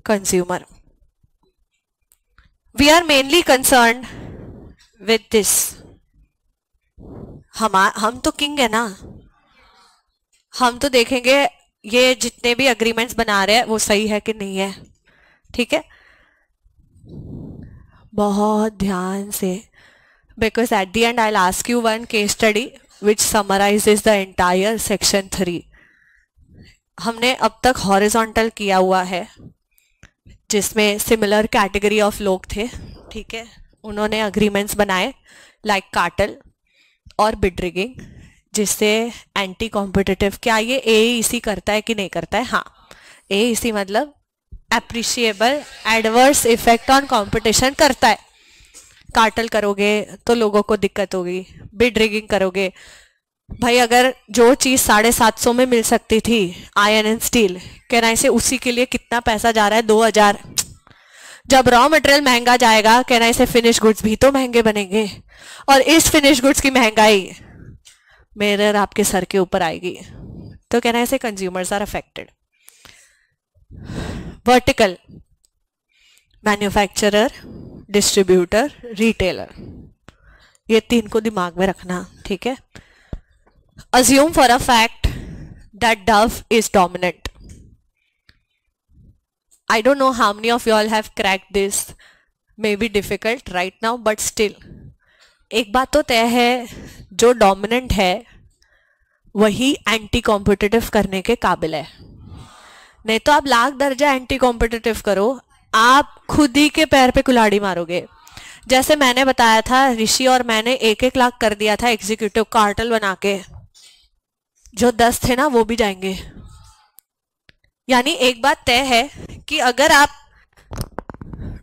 consumer. We are mainly concerned with this. हम तो king है ना, हम तो देखेंगे ये जितने भी अग्रीमेंट्स बना रहे हैं वो सही है कि नहीं है। ठीक है, बहुत ध्यान से, because at the end I'll ask you one case study which summarizes the entire section 3. हमने अब तक हॉरिजॉन्टल किया हुआ है, जिसमें सिमिलर कैटेगरी ऑफ लोग थे। ठीक है, उन्होंने अग्रीमेंट्स बनाए लाइक कार्टेल और बिड रिगिंग, जिससे एंटी कॉम्पिटिटिव। क्या ये AEC करता है कि नहीं करता है? हाँ। AEC मतलब appreciable adverse effect on competition करता है। कार्टेल करोगे तो लोगों को दिक्कत होगी, बिड रिगिंग करोगे, भाई अगर जो चीज 750 में मिल सकती थी आयरन एंड स्टील, कहना इसे उसी के लिए कितना पैसा जा रहा है 2000। जब रॉ मटेरियल महंगा जाएगा कहना इसे फिनिश गुड्स भी तो महंगे बनेंगे, और इस फिनिश गुड्स की महंगाई मेरे और आपके सर के ऊपर आएगी, तो कहना इसे consumers are affected. Vertical manufacturer, distributor, retailer, ये 3 को दिमाग में रखना, ठीक है। Assume for a fact that Dove is dominant. I don't know how many of you all have cracked this. May be difficult right now, but still. एक बात तो तय है, जो dominant है वही एंटी कॉम्पिटिटिव करने के काबिल है। नहीं तो आप लाख दर्जा एंटी कॉम्पिटिटिव करो, आप खुद ही के पैर पे कुल्हाड़ी मारोगे। जैसे मैंने बताया था, ऋषि और मैंने 1-1 लाख कर दिया था एग्जीक्यूटिव कार्टेल बना के, जो 10 थे ना वो भी जाएंगे। यानी एक बात तय है कि अगर आप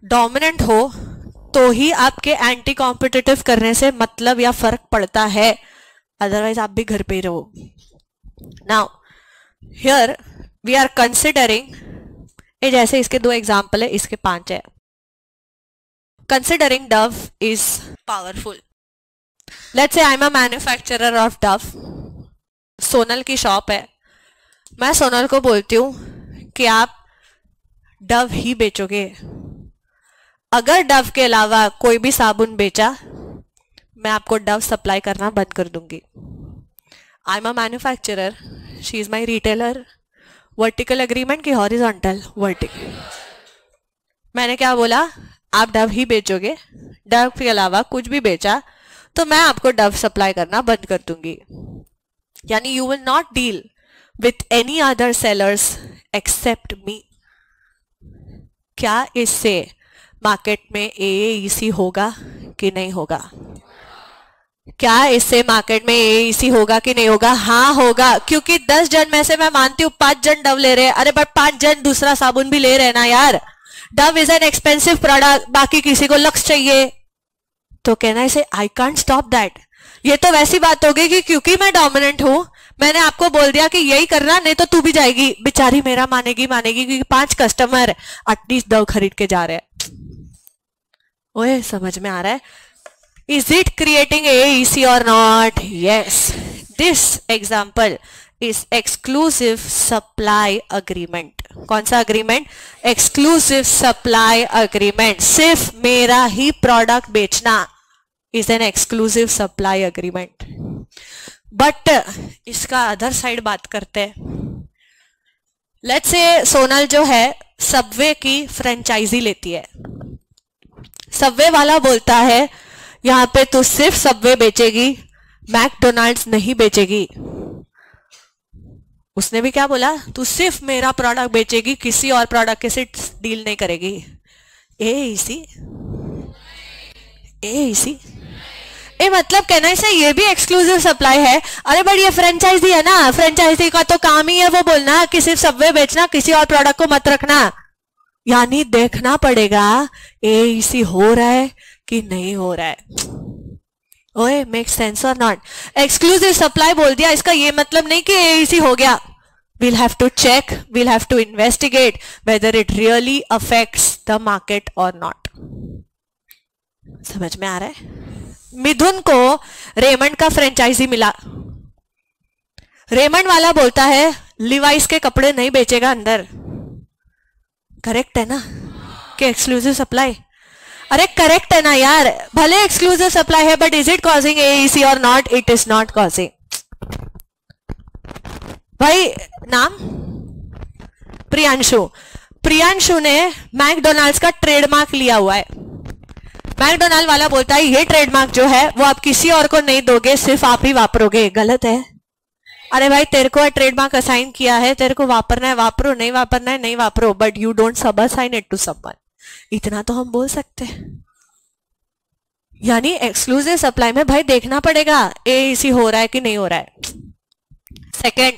डोमिनेंट हो तो ही आपके एंटी कॉम्पिटिटिव करने से मतलब या फर्क पड़ता है, अदरवाइज आप भी घर पे ही रहो। Now here we are considering, ये जैसे इसके 2 एग्जाम्पल है, इसके 5 है। Considering Dove is powerful. Let's say I am a manufacturer of Dove. Sonal की शॉप है, मैं सोनल को बोलती हूँ कि आप डव ही बेचोगे। अगर डव के अलावा कोई भी साबुन बेचा, मैं आपको डव सप्लाई करना बंद कर दूंगी। आई am a manufacturer, she is my retailer. Vertical agreement की हॉरिजॉन्टल? वर्टिकल। मैंने क्या बोला, आप डव ही बेचोगे, डव के अलावा कुछ भी बेचा तो मैं आपको डव सप्लाई करना बंद कर दूंगी। यानी you will not deal with any other sellers except me. क्या इससे मार्केट में AEC होगा कि नहीं होगा? क्या इससे मार्केट में AEC होगा कि नहीं होगा? हाँ होगा, क्योंकि 10 जन में से मैं मानती हूँ 5 जन डव ले रहे हैं। अरे बट 5 जन दूसरा साबुन भी ले रहे हैं ना यार। Dove is an expensive product, बाकी किसी को लक्स चाहिए, तो कहना इसे आई कांट स्टॉप दैट। ये तो वैसी बात होगी कि क्योंकि मैं डोमिनेंट हूं, मैंने आपको बोल दिया कि यही करना, नहीं तो तू भी जाएगी। बेचारी मेरा मानेगी क्योंकि 5 कस्टमर एटलीस्ट डव खरीद के जा रहे हैं। ओए समझ में आ रहा है? इज इट क्रिएटिंग AEC और not? Yes, this example is exclusive supply agreement. कौन सा अग्रीमेंट? Exclusive supply agreement. सिर्फ मेरा ही प्रोडक्ट बेचना is an exclusive supply agreement. But इसका अदर साइड बात करते हैं। लेट्स से सोनल जो है सबवे की फ्रेंचाइजी लेती है। सबवे वाला बोलता है यहां पे तू सिर्फ सबवे बेचेगी, मैकडोनाल्ड्स नहीं बेचेगी। उसने भी क्या बोला, तू सिर्फ मेरा प्रोडक्ट बेचेगी, किसी और प्रोडक्ट के साथ डील नहीं करेगी। AEC ए मतलब कहना इसे ये भी एक्सक्लूसिव सप्लाई है। अरे बट ये फ्रेंचाइजी है ना, फ्रेंचाइजी का तो काम ही है वो बोलना कि सिर्फ सबवे बेचना, किसी और प्रोडक्ट को मत रखना। यानी देखना पड़ेगा AEC हो रहा है कि नहीं हो रहा है। ओए मेक सेंस और नॉट? एक्सक्लूसिव सप्लाई बोल दिया, इसका ये मतलब नहीं कि AEC हो गया। we'll have to check, we'll have to investigate whether it really affects the market or not. समझ में आ रहा है? मिथुन को रेमंड का फ्रेंचाइजी मिला। रेमंड वाला बोलता है लिवाइस के कपड़े नहीं बेचेगा अंदर। करेक्ट है ना कि एक्सक्लूसिव सप्लाई? अरे करेक्ट है ना यार, भले एक्सक्लूसिव सप्लाई है but is it causing AEC और not? It is not causing. भाई नाम प्रियांशु। प्रियांशु ने मैकडोनाल्ड्स का ट्रेडमार्क लिया हुआ है। मैकडोनाल्ड वाला बोलता है ये ट्रेडमार्क जो है वो आप किसी और को नहीं दोगे, सिर्फ आप ही वापरोगे। गलत है। अरे भाई तेरे को ट्रेडमार्क असाइन किया है, तेरे को वापरना है वापरो, नहीं वापरना है नहीं वापरो, बट यू डोंट सब असाइन इट टू समवन। इतना तो हम बोल सकते हैं। यानी एक्सक्लूसिव सप्लाई में भाई देखना पड़ेगा AEC हो रहा है कि नहीं हो रहा है। सेकेंड,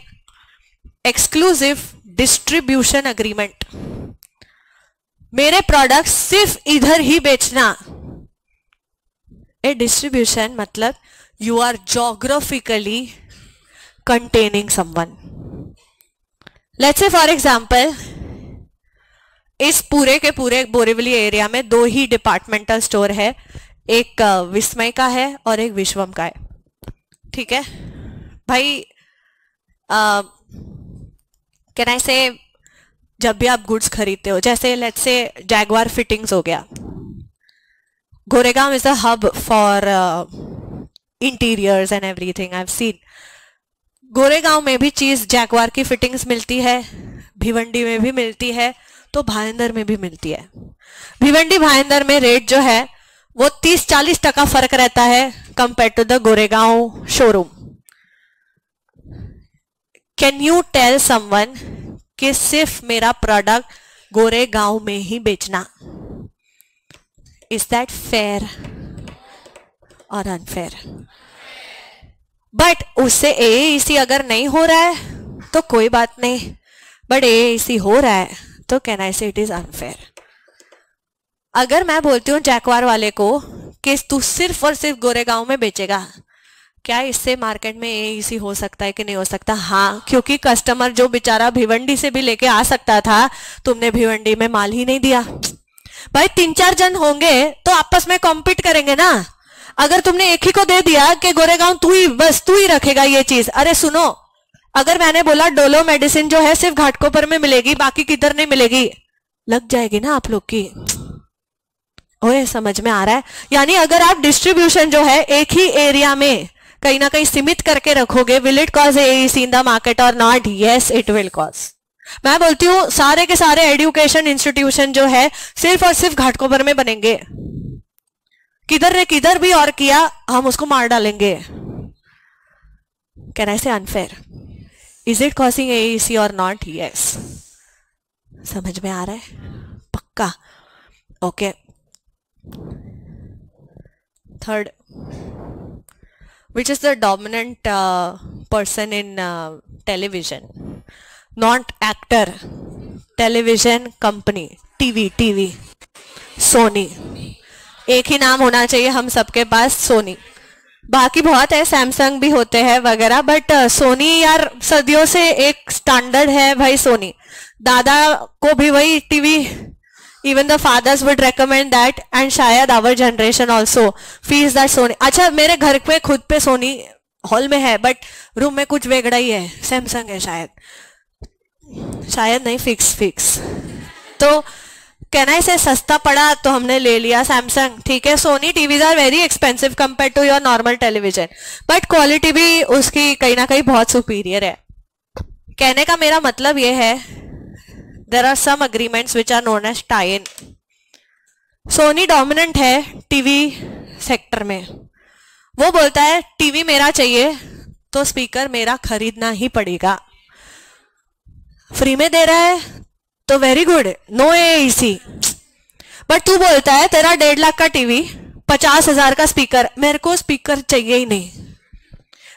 एक्सक्लूसिव डिस्ट्रीब्यूशन अग्रीमेंट, मेरे प्रोडक्ट सिर्फ इधर ही बेचना। ए डिस्ट्रीब्यूशन मतलब you are geographically containing someone. Let's say for example इस पूरे के पूरे बोरीवली एरिया में 2 ही डिपार्टमेंटल स्टोर है, एक विस्मय का है और एक विश्वम का है, ठीक है भाई। कैन आई से जब भी आप गुड्स खरीदते हो, जैसे लेट्स से जैगवार फिटिंग्स हो गया, Goregaon is a hub for interiors and everything. I have seen Goregaon में भी चीज जैगवार की फिटिंग्स मिलती है, भिवंडी में भी मिलती है, तो भाईंदर में भी मिलती है। भिवंडी भाईंदर में रेट जो है वो 30-40% फर्क रहता है compare to the Goregaon showroom. Can you tell someone कि सिर्फ मेरा प्रोडक्ट गोरेगांव में ही बेचना? इज दैट फेयर और अनफेयर? बट उससे AAEC अगर नहीं हो रहा है तो कोई बात नहीं, बट AAEC हो रहा है तो कैन आई से इट इज अनफेयर। अगर मैं बोलती हूँ जैकवार वाले को कि तू सिर्फ और सिर्फ गोरेगांव में बेचेगा, क्या इससे मार्केट में AAEC हो सकता है कि नहीं हो सकता? हाँ, क्योंकि कस्टमर जो बेचारा भिवंडी से भी लेके आ सकता था, तुमने भिवंडी में माल ही नहीं दिया। भाई 3-4 जन होंगे तो आपस में कॉम्पीट करेंगे ना। अगर तुमने एक ही को दे दिया कि गोरेगांव तू ही रखेगा ये चीज, अरे सुनो, अगर मैंने बोला डोलो मेडिसिन जो है सिर्फ घाटकोपर में मिलेगी, बाकी किधर नहीं मिलेगी, लग जाएगी ना आप लोग की। ओए समझ में आ रहा है? यानी अगर आप डिस्ट्रीब्यूशन जो है एक ही एरिया में कहीं ना कहीं सीमित करके रखोगे, will it cause AAEC in the market और not? Yes it will cause. मैं बोलती हूँ सारे के सारे एजुकेशन इंस्टीट्यूशन जो है सिर्फ और सिर्फ घाटकोपर में बनेंगे, किधर ने किधर भी और किया हम उसको मार डालेंगे। कैन आई से unfair? Is it causing AAEC और नॉट? यस। समझ में आ रहा है? पक्का? Okay. Third, which is the dominant person in television, not actor, television company, TV, Sony. एक ही नाम होना चाहिए हम सबके पास, सोनी। बाकी बहुत है, सैमसंग भी होते हैं वगैरह, बट सोनी यार सदियों से एक स्टैंडर्ड है भाई। सोनी दादा को भी वही TV, even the fathers would recommend that, and शायद our generation also feels that Sony। अच्छा मेरे घर पे खुद पे सोनी हॉल में है, बट रूम में कुछ वेगड़ा ही है, सैमसंग है शायद नहीं, फिक्स। तो कैन आई से सस्ता पड़ा तो हमने ले लिया सैमसंग, ठीक है। Sony TVs are very expensive compare to your normal television, but quality भी उसकी कहीं ना कहीं बहुत सुपीरियर है। कहने का मेरा मतलब ये है, there are some agreements which are known as tie-in। Sony dominant है टीवी सेक्टर में, वो बोलता है टीवी मेरा चाहिए तो स्पीकर मेरा खरीदना ही पड़ेगा। फ्री में दे रहा है तो very good, no AAEC। But तू बोलता है तेरा 1.5 लाख का टीवी, 50,000 का स्पीकर, मेरे को स्पीकर चाहिए ही नहीं,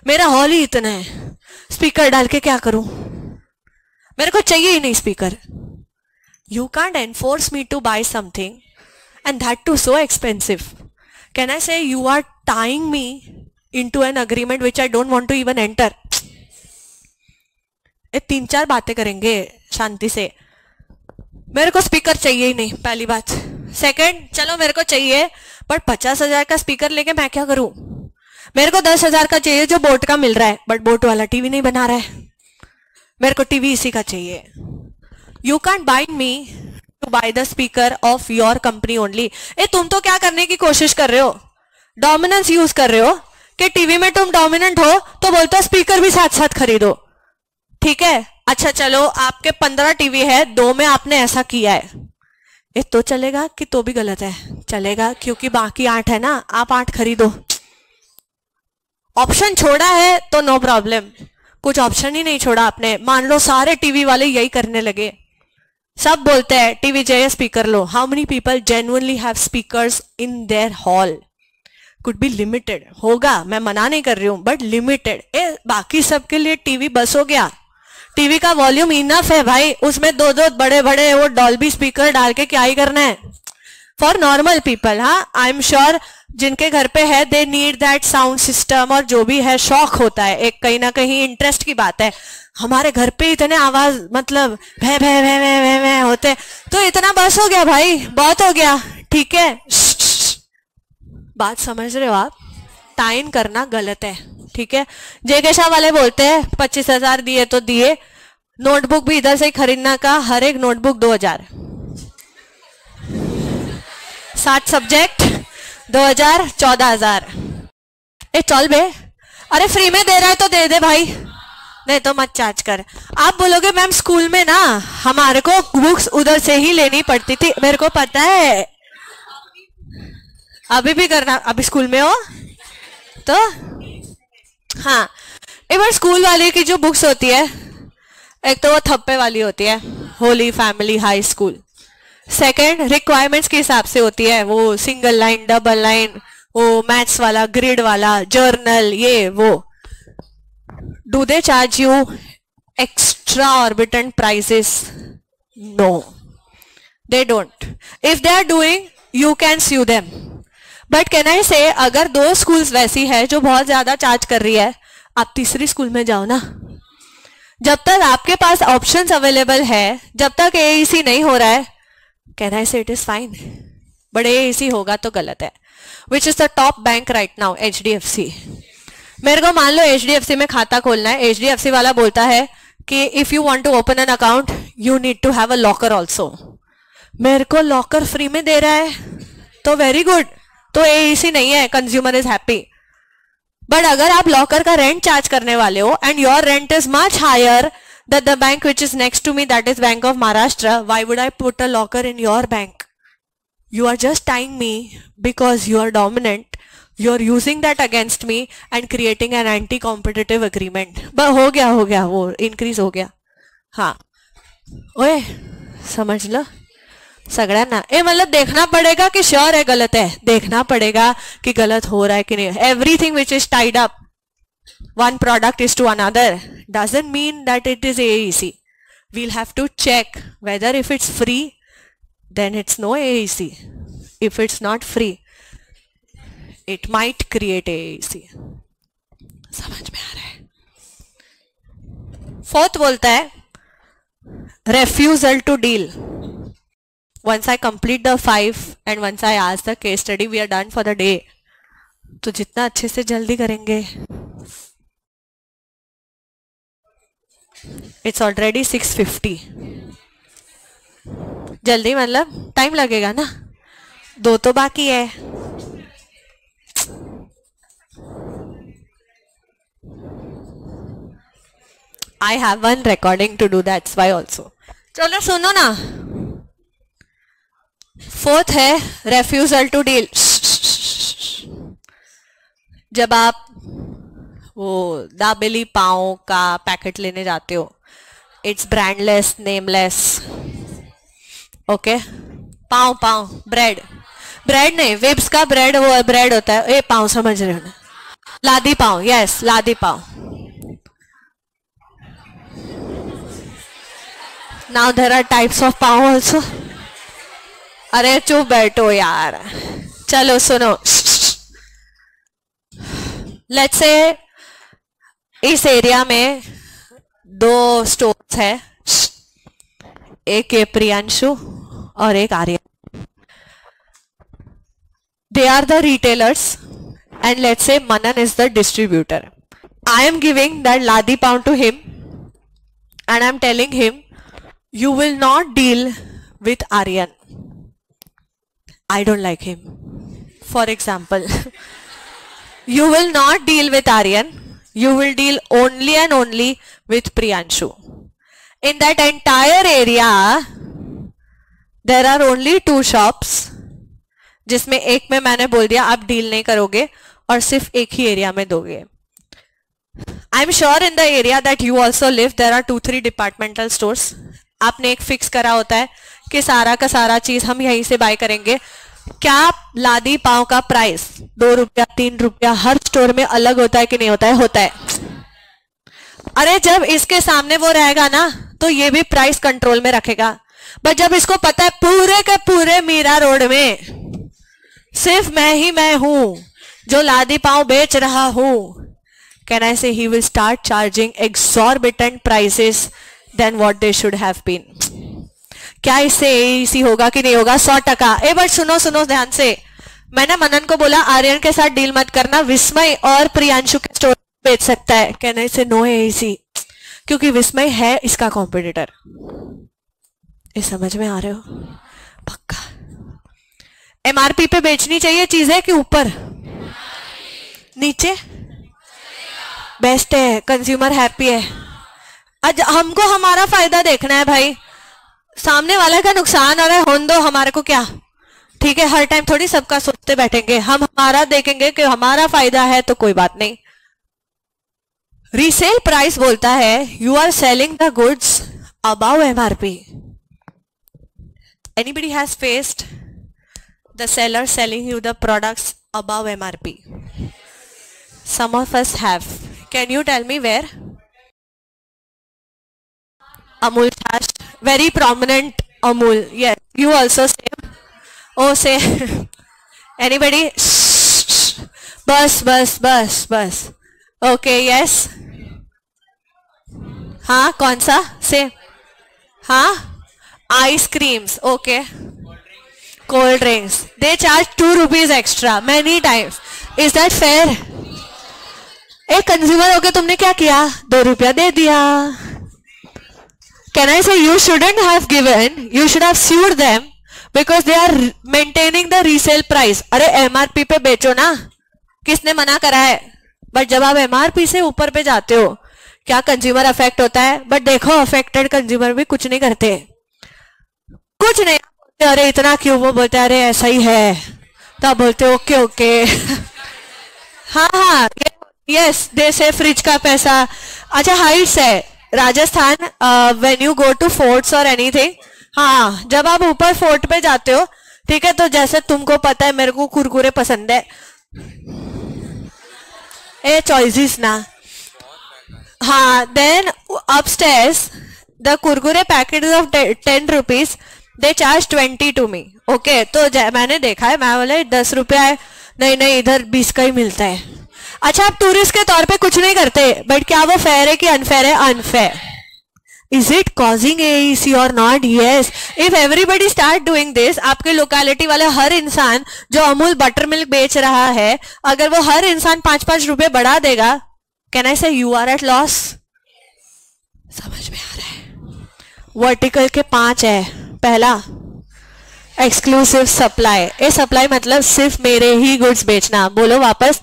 मेरा हॉल ही इतना है, स्पीकर डाल के क्या करूं, मेरे को चाहिए ही नहीं speaker. You can't enforce me to buy something and that too so expensive। Can I say you are tying me into an agreement which I don't want to even enter? ये 3-4 बातें करेंगे शांति से। मेरे को स्पीकर चाहिए ही नहीं, पहली बात। सेकंड, चलो मेरे को चाहिए, बट 50,000 का स्पीकर लेके मैं क्या करूं? मेरे को 10,000 का चाहिए जो बोट का मिल रहा है, बट बोट वाला टीवी नहीं बना रहा है, मेरे को टीवी इसी का चाहिए। You can't bind me to buy the speaker of your company only। ए तुम तो क्या करने की कोशिश कर रहे हो? डोमिनेंस यूज कर रहे हो कि टीवी में तुम डोमिनेंट हो तो बोलते हो स्पीकर भी साथ साथ खरीदो, ठीक है। अच्छा चलो आपके 15 टीवी है, 2 में आपने ऐसा किया है, ये तो चलेगा कि तो भी गलत है? चलेगा, क्योंकि बाकी 8 है ना, आप 8 खरीदो। ऑप्शन छोड़ा है तो नो प्रॉब्लम, कुछ ऑप्शन ही नहीं छोड़ा आपने। मान लो सारे टीवी वाले यही करने लगे, सब बोलते हैं टीवी चाहिए speaker low. How many people genuinely have speakers in their hall? Could be limited, होगा, मैं मना नहीं कर रही हूं, बट लिमिटेड। बाकी सबके लिए टीवी बस हो गया, टीवी का वॉल्यूम इनफ है भाई, उसमें दो दो बड़े बड़े वो डॉल्बी स्पीकर डाल के क्या ही करना है फॉर नॉर्मल पीपल। हाँ, आई एम श्योर जिनके घर पे है they need that sound system, और जो भी है शौक होता है, एक कहीं ना कहीं इंटरेस्ट की बात है। हमारे घर पे इतने आवाज मतलब भे भे भे भे भे भे होते, तो इतना बस हो गया भाई, बहुत हो गया, ठीक है। बात समझ रहे हो आप? टाइन करना गलत है, ठीक है। जेके शाह वाले बोलते हैं 25,000 दिए तो दिए, नोटबुक भी इधर से ही खरीदना का, हर एक नोटबुक 2,000, 60 सब्जेक्ट 2,000, 14,000। ए चल बे, अरे फ्री में दे रहा है तो दे दे भाई, नहीं तो मत चार्ज कर। आप बोलोगे मैम स्कूल में ना हमारे को बुक्स उधर से ही लेनी पड़ती थी, मेरे को पता है, अभी भी करना, अभी स्कूल में हो तो। हाँ, एक बार स्कूल वाले की जो बुक्स होती है, एक तो वो थप्पे वाली होती है, holy family high school. Second requirements के हिसाब से होती है, वो सिंगल लाइन, डबल लाइन, वो मैथ्स वाला, ग्रिड वाला, जर्नल, ये वो। Do they charge you extra exorbitant prices? No, they don't. If they are doing you can sue them, but can I say अगर 2 स्कूल्स वैसी है जो बहुत ज्यादा चार्ज कर रही है, आप तीसरी स्कूल में जाओ ना। जब तक आपके पास ऑप्शंस अवेलेबल है, जब तक एईसी नहीं हो रहा है, कैन आई से it is fine, but AEC होगा तो गलत है। Which is the top bank right now? HDFC। मेरे को मान लो HDFC में खाता खोलना है, HDFC वाला बोलता है कि if you want to open an account you need to have a locker also. मेरे को लॉकर फ्री में दे रहा है तो वेरी गुड, तो एईसी नहीं है, कंज्यूमर इज हैप्पी। बट अगर आप लॉकर का रेंट चार्ज करने वाले हो and your rent is much higher than the bank which is next to me, that is Bank of Maharashtra, why would I put a locker in your bank? You are just tying me because you are dominant. You are using that against me and creating an anti-competitive agreement. बस हो गया वो increase हो गया। हाँ, ओए समझ लो सगड़ा ना, ये मतलब देखना पड़ेगा कि श्योर है गलत है, देखना पड़ेगा कि गलत हो रहा है कि नहीं। Everything which is tied up one product is to another doesn't mean that it is AEC. We'll have to check whether if it's free then it's no AEC. If it's not free, it might create AEC. समझ में आ रहा है? Fourth बोलता है refusal to deal. Once I complete the 5 and once I ask the case study, we are done for the day. तो जितना अच्छे से जल्दी करेंगे। It's already 6:50. जल्दी मतलब टाइम लगेगा ना, 2 तो बाकी है। I have one recording to do, that's why also. चलो सुनो ना, 4th है refusal to deal. जब आप वो दाबेली पाव का पैकेट लेने जाते हो, it's brandless, nameless, okay, pav bread नहीं, वेब्स का ब्रेड, वो ब्रेड होता है, ये पाव समझ रहे हो ना, लादी pav, yes ladi pav. Now there are types of pav also. अरे चुप बैठो यार, चलो सुनो। लेट्स से इस एरिया में 2 स्टोर्स है, एक है प्रियांशु और एक Aryan. They are the retailers and let's say Manan is the distributor. I am giving that Ladi pound to him and I am telling him you will not deal with Aryan. I don't like him. For example, you will not deal with Aryan. You will deal only and only with Priyanshu. In that entire area, there are only 2 shops, जिसमें एक में मैंने बोल दिया आप deal नहीं करोगे और सिर्फ एक ही एरिया में दोगे। I am sure in the area that you also live there are 2-3 departmental stores. आपने एक फिक्स करा होता है कि सारा का सारा चीज हम यहीं से बाय करेंगे। क्या लादी पाव का प्राइस 2 रुपया 3 रुपया हर स्टोर में अलग होता है कि नहीं होता है? होता है। अरे जब इसके सामने वो रहेगा ना तो ये भी प्राइस कंट्रोल में रखेगा, बट जब इसको पता है पूरे के पूरे मीरा रोड में सिर्फ मैं हूं जो लादी पांव बेच रहा हूं, can I say he will start charging exorbitant prices then what they should have been. क्या इससे एईसी होगा कि नहीं होगा? 100%। ए बट सुनो सुनो ध्यान से, मैंने मनन को बोला आर्यन के साथ डील मत करना, विस्मय और प्रियांशु के स्टोर बेच सकता है। कैन आई से नो एईसी, क्योंकि विस्मय है इसका कॉम्पिटिटर। ये समझ में आ रहे हो? पक्का एमआरपी पे बेचनी चाहिए चीजें कि ऊपर नीचे? बेस्ट है, कंज्यूमर हैप्पी है। आज हमको हमारा फायदा देखना है भाई, सामने वाले का नुकसान हो रहा है होने दो, हमारे को क्या। ठीक है, हर टाइम थोड़ी सबका सोचते बैठेंगे, हम हमारा देखेंगे कि हमारा फायदा है तो कोई बात नहीं। रीसेल प्राइस बोलता है you are selling the goods above MRP. Anybody has faced the seller selling you the products above MRP? Some of us have. Can you tell me where? Amul Chash, very prominent Amul. Yes, you also same. Oh, say. Anybody? बस. Okay, yes. हाँ, कौन सा? Say. हाँ, ice creams. Okay. Cold drinks. They charge 2 rupees extra many times. Is that fair? एक consumer होके तुमने क्या किया? 2 रुपया दे दिया। Can I say you shouldn't have given? You should have sued them because they are maintaining the resale price. अरे MRP पे बेचो ना, किसने मना करा है? बट जब आप एमआरपी से ऊपर पे जाते हो क्या कंज्यूमर अफेक्ट होता है? बट देखो अफेक्टेड कंज्यूमर भी कुछ नहीं करते, कुछ नहीं। अरे इतना क्यों? वो बोलते अरे ऐसा ही है, तो आप बोलते ओके हाँ यस दे से फ्रिज का पैसा। अच्छा हाइट्स है Rajasthan, when you go to forts और एनीथिंग, हाँ जब आप ऊपर फोर्ट पे जाते हो, ठीक है, तो जैसे तुमको पता है मेरे को कुरकुरे पसंद है, ए चॉइसेस ना, हाँ then upstairs the Kurkure packet of 10 rupees they charge 20 to me. Okay, तो मैंने देखा है, मैं बोले 10 रुपया है, नहीं इधर 20 का ही मिलता है। अच्छा आप टूरिस्ट के तौर पे कुछ नहीं करते, बट क्या वो फेयर है कि अनफेयर है? Unfair. Is it causing AEC और not? Yes. If everybody start doing this, आपके लोकेलिटी वाले हर इंसान जो अमूल बटर मिल्क बेच रहा है, अगर वो हर इंसान 5-5 रुपए बढ़ा देगा, कैन आई से यू आर एट लॉस? समझ में आ रहा है? वर्टिकल के 5 है। पहला एक्सक्लूसिव सप्लाई। ए सप्लाई मतलब सिर्फ मेरे ही गुड्स बेचना। बोलो वापस,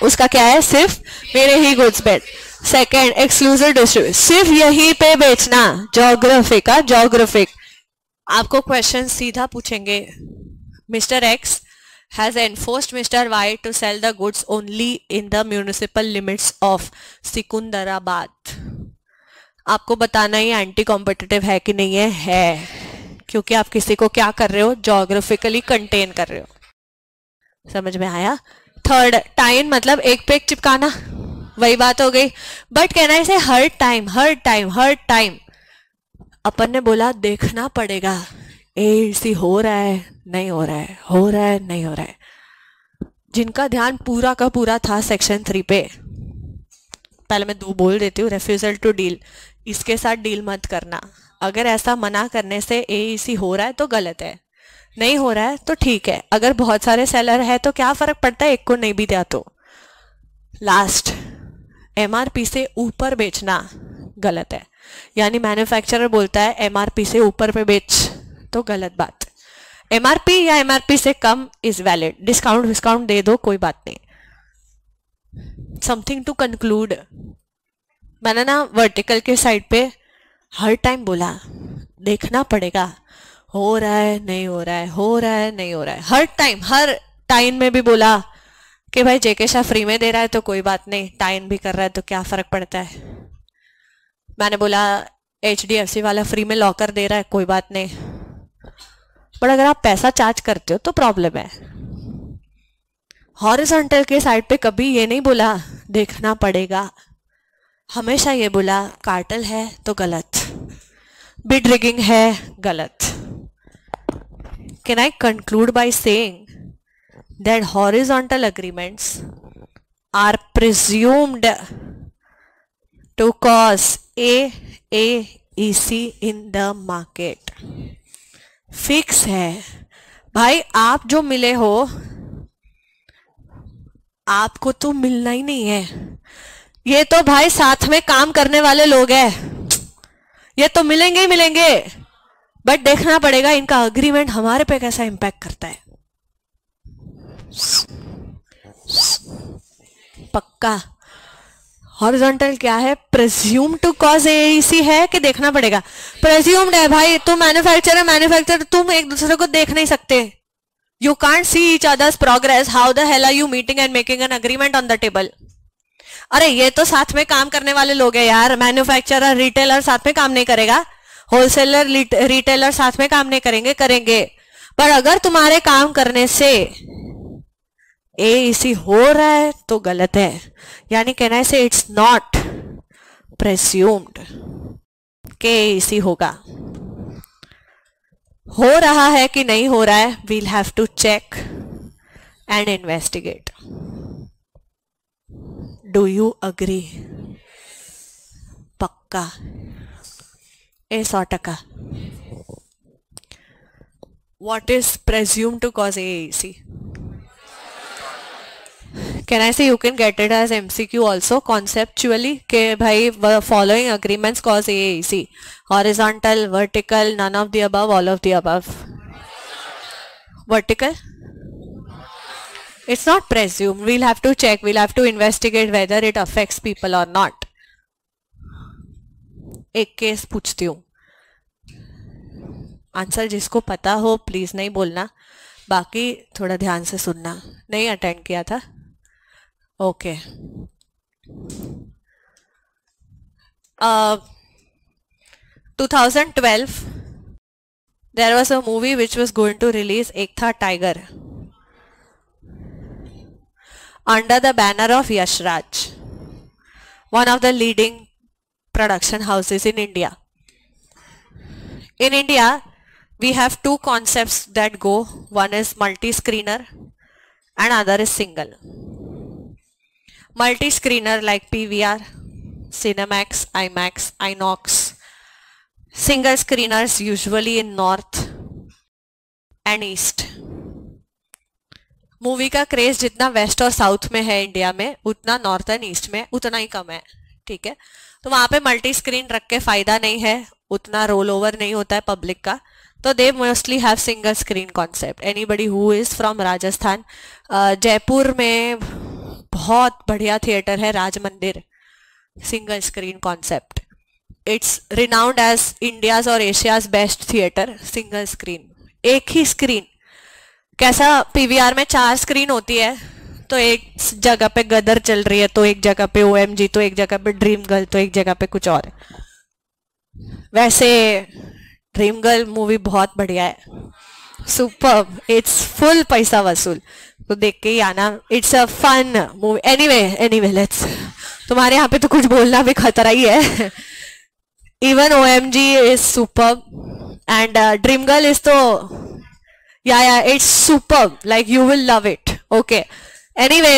उसका क्या है? सिर्फ मेरे ही गुड्स बेच। सेकेंड एक्सक्लूसिव डिस्ट्रीब्यूशन, सिर्फ यहीं पे बेचना। जोग्राफिक का जोग्राफिक। आपको क्वेश्चन सीधा पूछेंगे, mister X has enforced mister Y to sell the goods only in the municipal limits of Secunderabad. आपको बताना ही एंटी कॉम्पिटिटिव है कि नहीं है, क्योंकि आप किसी को क्या कर रहे हो? जोग्राफिकली कंटेन कर रहे हो। समझ में आया? थर्ड टाइम मतलब एक पे एक चिपकाना, वही बात हो गई। बट कहना इसे हर टाइम अपन ने बोला देखना पड़ेगा एसी हो रहा है नहीं हो रहा है, हो रहा है नहीं हो रहा है। जिनका ध्यान पूरा का पूरा था सेक्शन 3 पे, पहले मैं 2 बोल देती हूँ। रेफ्यूजल टू डील, इसके साथ डील मत करना। अगर ऐसा मना करने से एईसी हो रहा है तो गलत है, नहीं हो रहा है तो ठीक है। अगर बहुत सारे सेलर है तो क्या फर्क पड़ता है, एक को नहीं भी दिया तो। लास्ट, एमआरपी से ऊपर बेचना गलत है। यानी मैन्युफैक्चरर बोलता है एमआरपी से ऊपर पे बेच, तो गलत बात। एमआरपी या एमआरपी से कम इज वैलिड। डिस्काउंट दे दो, कोई बात नहीं। समथिंग टू कंक्लूड, मैंने ना वर्टिकल के साइड पे हर टाइम बोला देखना पड़ेगा, हो रहा है नहीं हो रहा है, हो रहा है नहीं हो रहा है। हर टाइम में भी बोला कि भाई जेके शाह फ्री में दे रहा है तो कोई बात नहीं, टाइम भी कर रहा है तो क्या फर्क पड़ता है। मैंने बोला HDFC वाला फ्री में लॉकर दे रहा है, कोई बात नहीं। पर अगर आप पैसा चार्ज करते हो तो प्रॉब्लम है। हॉरिजॉन्टल के साइड पे कभी ये नहीं बोला देखना पड़ेगा। हमेशा ये बोला कार्टेल है तो गलत, बिड रिगिंग है गलत। Can I conclude by saying that horizontal agreements are presumed to cause AAEC in the market? Fix है भाई, आप जो मिले हो आपको तो मिलना ही नहीं है। ये तो भाई साथ में काम करने वाले लोग हैं, ये तो मिलेंगे ही मिलेंगे, बट देखना पड़ेगा इनका अग्रीमेंट हमारे पे कैसा इंपैक्ट करता है। पक्का हॉरिजॉन्टल क्या है? प्रेज्यूम टू कॉज एईसी है कि देखना पड़ेगा? प्रेज्यूम्ड है भाई, तुम मैन्युफैक्चरर तुम एक दूसरे को देख नहीं सकते। You can't see each others progress, how the hell are you meeting and making an agreement on the table? अरे ये तो साथ में काम करने वाले लोग हैं यार, मैन्युफैक्चरर रिटेलर साथ में काम नहीं करेगा, होलसेलर रिटेलर साथ में काम नहीं करेंगे। पर अगर तुम्हारे काम करने से एईसी हो रहा है तो गलत है। यानी can I say it's not प्रेज्यूम्ड के एईसी होगा। हो रहा है कि नहीं हो रहा है, we'll have to check and investigate. Do you agree? पक्का 100%। What is presumed to cause AAC? Can I say you can get it as MCQ also conceptually के भाई following agreements cause AAC? Horizontal, vertical, none of the above, all of the above. Vertical? It's not presumed. We'll have to check. We'll have to investigate whether it affects people or not. एक case पूछती हूँ, answer जिसको पता हो please नहीं बोलना, बाकी थोड़ा ध्यान से सुनना। नहीं अटेंड किया था? Okay. 2012 there was a movie which was going to release, एक Tha tiger, under the banner of Yash Raj, one of the leading production houses in India. In India, we have two concepts that go. One is multi-screener and other is single. Multi-screener like PVR, Cinemax, IMAX, Inox. Single screeners usually in North and East. Movie का craze जितना waste और south में है India में, उतना north and east में उतना ही कम है। ठीक है, तो वहां पे मल्टी स्क्रीन रख के फायदा नहीं है, उतना रोल ओवर नहीं होता है पब्लिक का, तो they mostly have single screen concept. Anybody who is from Rajasthan, Jaipur में बहुत बढ़िया थिएटर है Raj Mandir, single screen concept. It's renowned as India's और Asia's best theatre, single screen, एक ही स्क्रीन। कैसा पीवीआर में 4 स्क्रीन होती है, तो एक जगह पे गदर चल रही है, तो एक जगह पे ओएमजी, तो एक जगह पे ड्रीम गर्ल, तो एक जगह पे कुछ और। वैसे ड्रीम गर्ल मूवी बहुत बढ़िया है, सुपर्ब, इट्स फुल पैसा वसूल, तो देख के ही आना, it's a fun movie. Anyway let's, तुम्हारे यहाँ पे तो कुछ बोलना भी खतरा ही है। Even OMG is superb and dream girl is तो yeah, it's superb, like you will love it. Okay, anyway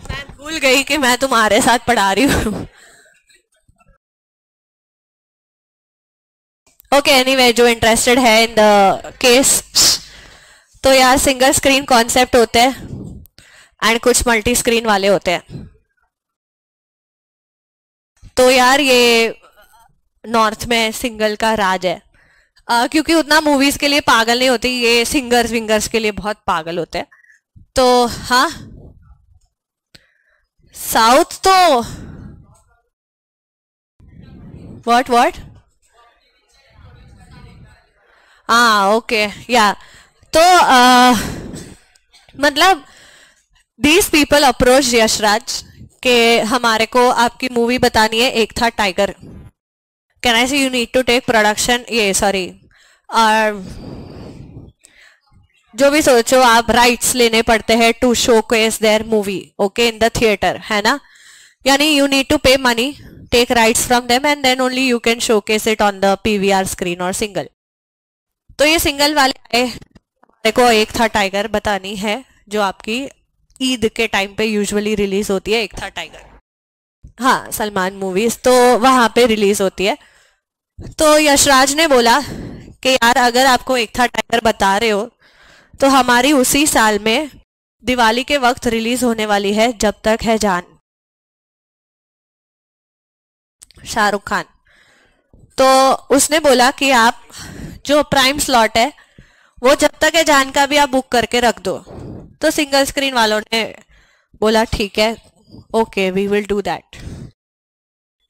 मैं भूल गई कि मैं तुम्हारे साथ पढ़ा रही हूँ। Okay, anyway, जो इंटरेस्टेड है इन द केस, तो यार सिंगल स्क्रीन कॉन्सेप्ट होते हैं एंड कुछ मल्टी स्क्रीन वाले होते हैं। तो यार ये नॉर्थ में सिंगल का राज है, क्योंकि उतना मूवीज के लिए पागल नहीं होती, ये सिंगर्स विंगर्स के लिए बहुत पागल होते हैं। तो हाँ, साउथ तो व्हाट हाँ ओके या, तो मतलब दीज पीपल अप्रोच यशराज के हमारे को आपकी मूवी बतानी है, एक Tha tiger, Can I say you need to take production? Yeah, sorry. जो भी सोचो आप, राइट्स लेने पड़ते हैं to showcase their movie, okay, in the theatre, है ना? यानी you need to pay money, take rights from them and then only you can showcase it on the PVR screen और सिंगल। तो ये सिंगल वाले आए। देखो एक था टाइगर बतानी है, जो आपकी ईद के टाइम पे यूजुअली रिलीज होती है। एक था टाइगर, हाँ, सलमान मूवीज, तो वहां पे रिलीज होती है। तो यशराज ने बोला कि यार अगर आपको एक था टाइगर बता रहे हो तो हमारी उसी साल में दिवाली के वक्त रिलीज होने वाली है जब तक है जान, शाहरुख खान। तो उसने बोला कि आप जो प्राइम स्लॉट है वो जब तक है जान का भी आप बुक करके रख दो। तो सिंगल स्क्रीन वालों ने बोला ठीक है, okay, we will do that.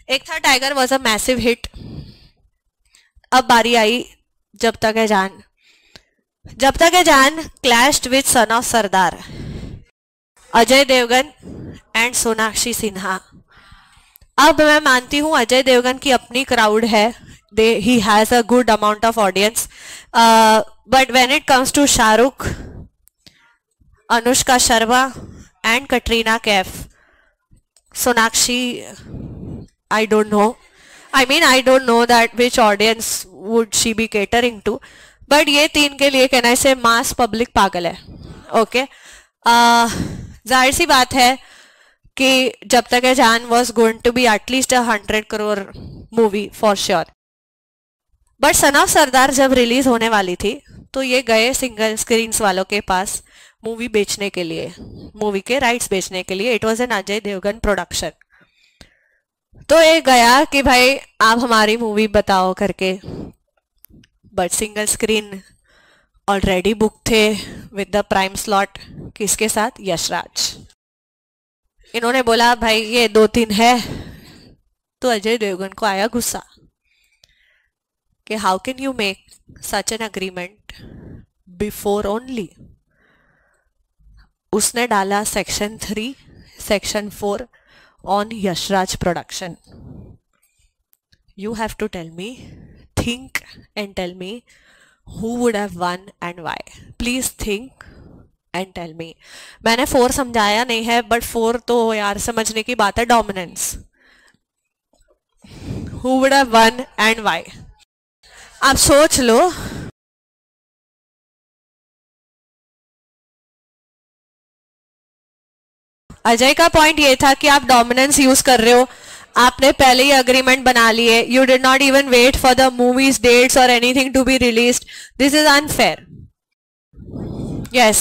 Ek Tha Tiger was a massive hit. अब बारी आई जब तक है जान। जब Tak Hai Jaan clashed with Son of Sardaar, Ajay Devgn and Sonakshi Sinha. अब मैं मानती हूं अजय देवगन की अपनी क्राउड है, he has a good amount of audience, but when it comes to Shahrukh, Anushka Sharma and Katrina Kaif, Sonakshi, I don't know. I mean, I don't know that which audience would she be catering to, but ये तीन के लिए can I say mass public पागल है, okay? जाहिर सी बात है कि जब तक है जान was going to be at least 100 crore movie for sure. But son of Sardar जब रिलीज होने वाली थी तो ये गए सिंगल स्क्रीन्स वालों के पास मूवी बेचने के लिए, मूवी के राइट्स बेचने के लिए। It was an Ajay Devgn production. तो ये गया कि भाई आप हमारी मूवी बताओ करके, but single screen already book थे विद द प्राइम स्लॉट। किसके साथ? यशराज। इन्होंने बोला भाई ये 2-3 है। तो अजय देवगन को आया गुस्सा कि how can you make such an agreement before only. उसने डाला section 3, section 4 on Yash Raj production. You have to tell me, think and tell me who would have won and why. Please think and tell me. मैंने 4 समझाया नहीं है, but 4 तो यार समझने की बात है, dominance. Who would have won and why. आप सोच लो, अजय का पॉइंट ये था कि आप डोमिनेंस यूज कर रहे हो, आपने पहले ही अग्रीमेंट बना लिए, you did not even wait for the movie's dates और anything to be released. This is unfair. Yes,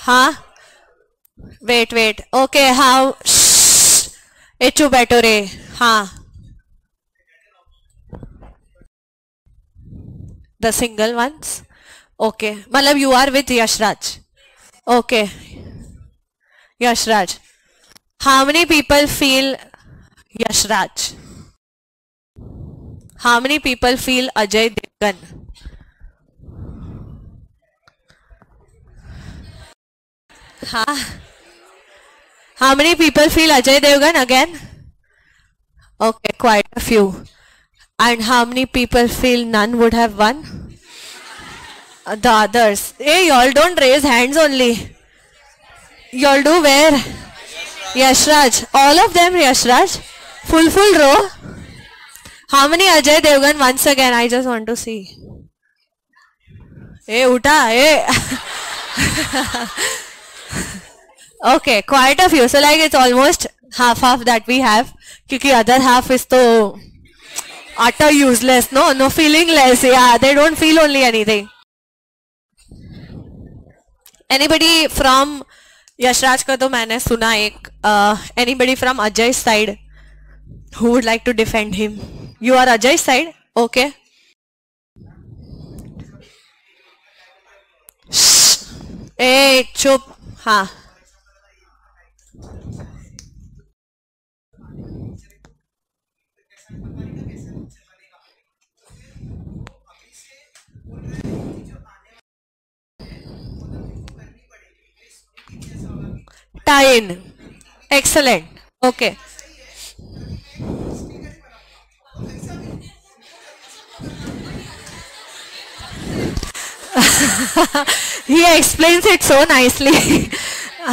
हाँ, वेट, ओके, हाउ, इचू बैठो रे, हाँ, the single ones, okay, मतलब you are with Yashraj, okay, Yashraj. How many people feel Yashraj? How many people feel Ajay Devgan? हाँ, how many people feel Ajay Devgan again? Okay, quite a few. And how many people feel none would have won? The others. Hey, y'all don't raise hands only. Y'all do where? Yashraj. All of them Yashraj. Full row. How many Ajay Devgan? Once again, I just want to see. Hey, uta, hey. Okay, quite a few. So like it's almost half that we have. Because other half is to utter useless, no feelingless. Yeah, they don't feel only anything. Anybody from Yashraj का तो मैंने सुना एक, anybody from Ajay side who would like to defend him? You are Ajay side, okay. ए चुप, हाँ, tie in, excellent, okay. He explains it so nicely.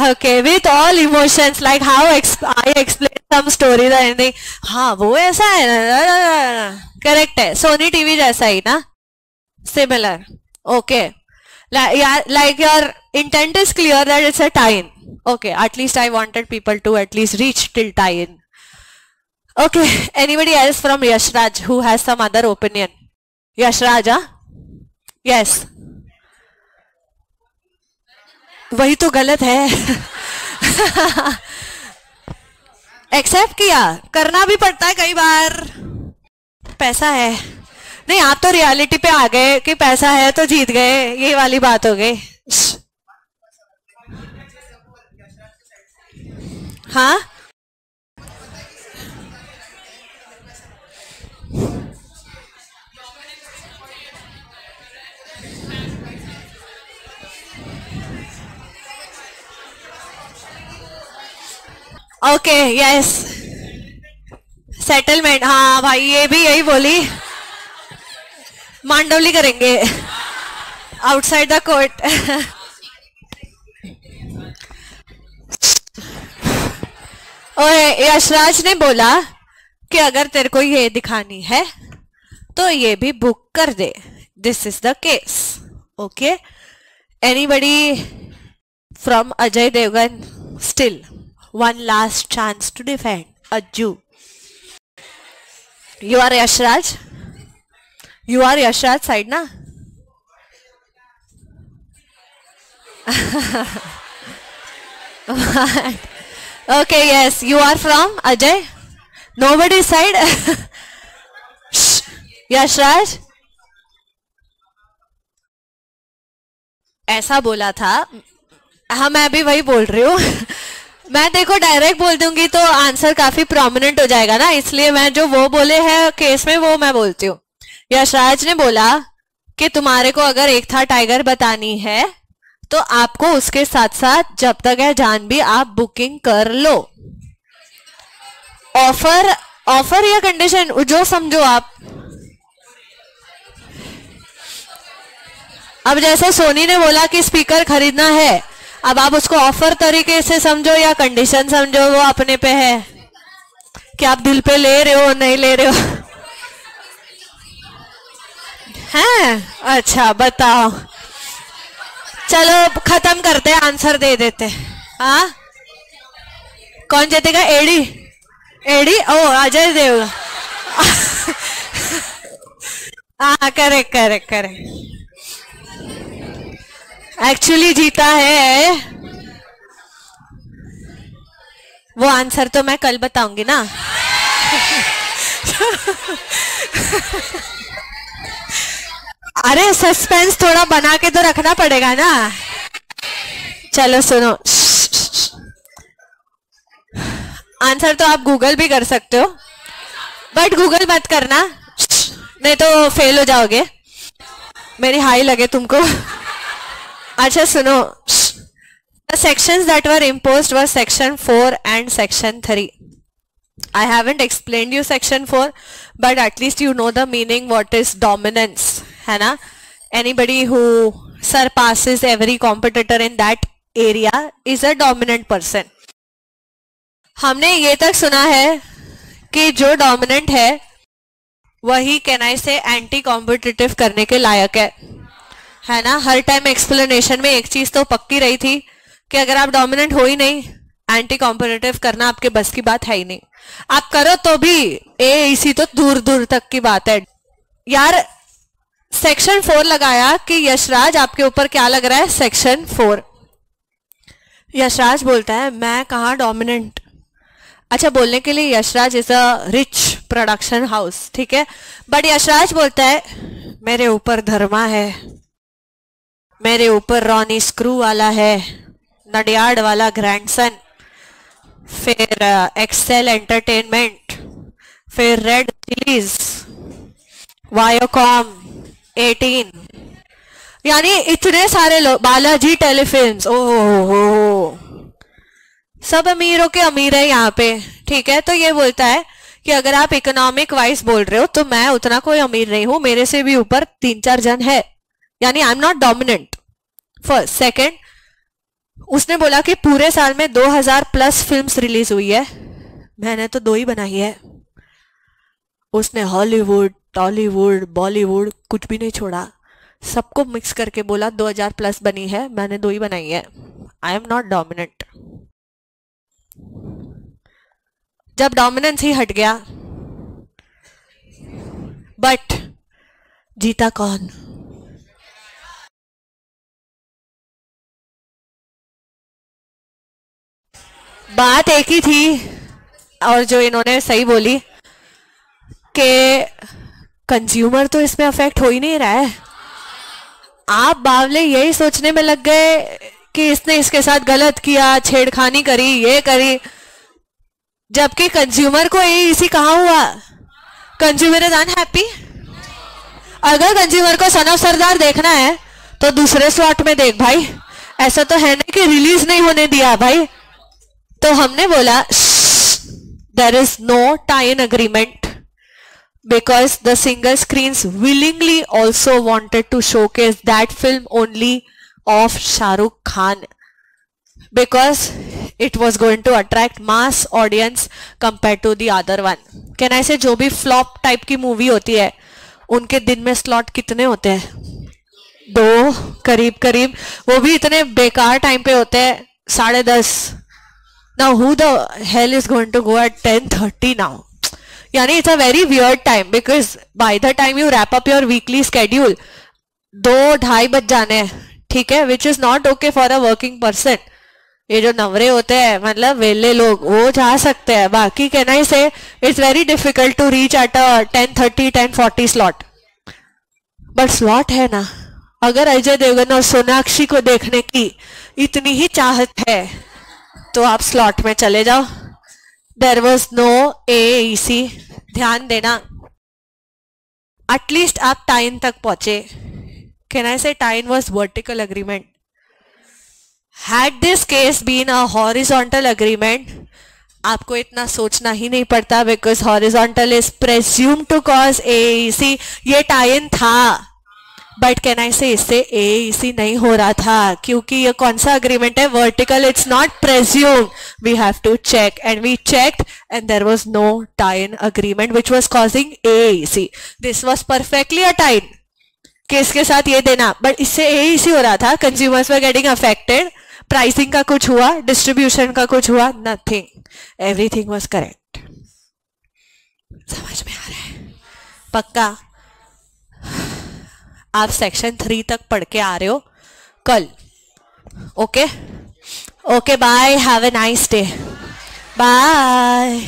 Okay, with all emotions, like how I explain some story or anything. हाँ वो ऐसा है, correct है, Sony TV जैसा ही ना, similar. Okay, like your intent is clear that it's a tie-in. Okay, at least I wanted people to at least reach till tie-in. Okay, anybody else from Yashraj who has some other opinion? Yashraj, huh? Yes. वही तो गलत है. Accept किया, करना भी पड़ता है कई बार, पैसा है. नहीं, आप तो रियलिटी पे आ गए कि पैसा है तो जीत गए, ये वाली बात हो गई. हाँ, ओके, यस, सेटलमेंट. हाँ भाई, ये भी यही बोली, मांडवली करेंगे आउटसाइड द कोर्ट. और यशराज ने बोला कि अगर तेरे को ये दिखानी है तो ये भी बुक कर दे. This is the case. Okay, anybody from Ajay Devgn? Still one last chance to defend Ajju. You are Yashraj? You are Yashraj side na? Okay, yes, you are from Ajay? Nobody side? Yashraj? ऐसा बोला था. हाँ, मैं भी वही बोल रही हूँ. मैं देखो डायरेक्ट बोल दूंगी तो आंसर काफी प्रोमिनेंट हो जाएगा ना, इसलिए मैं जो वो बोले हैं केस में वो मैं बोलती हूँ. यशराज ने बोला कि तुम्हारे को अगर एक था टाइगर बतानी है तो आपको उसके साथ साथ जब तक है जान भी आप बुकिंग कर लो. ऑफर या कंडीशन जो समझो आप. अब जैसे सोनी ने बोला कि स्पीकर खरीदना है, अब आप उसको ऑफर तरीके से समझो या कंडीशन समझो, वो अपने पे है कि आप दिल पे ले रहे हो नहीं ले रहे हो. हैं? अच्छा बताओ, चलो खत्म करते, आंसर दे देते. हाँ, कौन जीतेगा? एडी? एडी? ओ, अजय देवगन. हाँ, करेक्ट करेक्ट करेक्ट. एक्चुअली जीता है. वो आंसर तो मैं कल बताऊंगी ना. अरे सस्पेंस थोड़ा बना के तो रखना पड़ेगा ना. चलो सुनो, आंसर तो आप गूगल भी कर सकते हो, बट गूगल मत करना नहीं तो फेल हो जाओगे. मेरी हाई लगे तुमको. अच्छा सुनो, the sections that were imposed were section 4 and section 3. I haven't explained you section 4, but at least you know the meaning what is dominance, है ना? Anybody who surpasses every competitor in that area is a dominant person. हमने ये तक सुना है कि जो dominant है वही कैन आई से एंटी कॉम्पिटिटिव करने के लायक है ना. हर टाइम एक्सप्लेनेशन में एक चीज तो पक्की रही थी कि अगर आप डोमिनेंट हो ही नहीं, एंटी कॉम्पिटिटिव करना आपके बस की बात है ही नहीं. आप करो तो भी इसी तो दूर दूर तक की बात है यार. सेक्शन 4 लगाया कि यशराज आपके ऊपर क्या लग रहा है? सेक्शन 4. यशराज बोलता है मैं कहाँ डोमिनेंट. अच्छा, बोलने के लिए Yash Raj is a rich production house, ठीक है, बट यशराज बोलता है मेरे ऊपर धर्मा है, मेरे ऊपर रॉनी स्क्रू वाला है, नडियाड वाला ग्रैंडसन, फिर एक्सेल एंटरटेनमेंट, फिर रेड चिलीज, वायोकॉम 18, यानी इतने सारे लोग, बालाजी टेलीफिल्म्स, ओहो, सब अमीरों के अमीर है यहाँ पे, ठीक है. तो ये बोलता है कि अगर आप इकोनॉमिक वाइज बोल रहे हो तो मैं उतना कोई अमीर नहीं हूं, मेरे से भी ऊपर 3-4 जन है, यानी आई am not dominant. First. Second, उसने बोला कि पूरे साल में 2000 प्लस फिल्म्स रिलीज हुई है, मैंने तो 2 ही बनाई है। उसने हॉलीवुड, टॉलीवुड, बॉलीवुड कुछ भी नहीं छोड़ा, सबको मिक्स करके बोला 2000 प्लस बनी है, मैंने 2 ही बनाई है। I am not dominant. जब डोमिनेंस ही हट गया, बट जीता कौन? बात एक ही थी, और जो इन्होंने सही बोली कि कंज्यूमर तो इसमें अफेक्ट हो ही नहीं रहा है। आप बावले यही सोचने में लग गए कि इसने इसके साथ गलत किया, छेड़खानी करी, ये करी, जबकि कंज्यूमर को ये इसी कहा हुआ, कंज्यूमर इज अनहैप्पी। अगर कंज्यूमर को सन ऑफ सरदार देखना है तो दूसरे स्लॉट में देख भाई, ऐसा तो है नहीं कि रिलीज नहीं होने दिया भाई। तो हमने बोला there is no tie in agreement because the single screens willingly also wanted to showcase that film only of Shah Rukh Khan because it was going to attract mass audience compared to the other one. Can I say जो भी flop type की movie होती है उनके दिन में slot कितने होते हैं? 2 करीब करीब, वो भी इतने बेकार टाइम पे होते हैं, 10:30. Now who the hell is going to go at 10:30 now? यानी it's a very weird time because by the time you wrap up your weekly schedule 2-2:30 बज जाने हैं, ठीक है, which is not okay for a working person. ये जो नवरे होते हैं, मतलब वेले लोग, वो जा सकते हैं, बाकी can I say it's very difficult to reach at a 10:30 10:40 slot. But slot है ना, अगर अजय देवगन और सोनाक्षी को देखने की इतनी ही चाहत है तो आप स्लॉट में चले जाओ। There was no AAC। ध्यान देना, एटलीस्ट आप टाइन तक पहुंचे। Can I say टाइन was vertical agreement? Had this case been a horizontal agreement, आपको इतना सोचना ही नहीं पड़ता because horizontal is presumed to cause AAC। ये टाइन था, बट कैन आई से इससे AAC नहीं हो रहा था क्योंकि ये कौन सा अग्रीमेंट है? Vertical. It's not presume, we have to check, and we checked and there was no tie-in agreement which was causing AAC। This was perfectly a tie-in कि इसके साथ ये देना, बट इससे AAC हो रहा था, consumers were getting affected, pricing का कुछ हुआ, डिस्ट्रीब्यूशन का कुछ हुआ, नथिंग, एवरीथिंग वाज करेक्ट। समझ में आ रहा है? पक्का आप सेक्शन 3 तक पढ़ के आ रहे हो कल? Okay okay, bye, have a nice day, bye.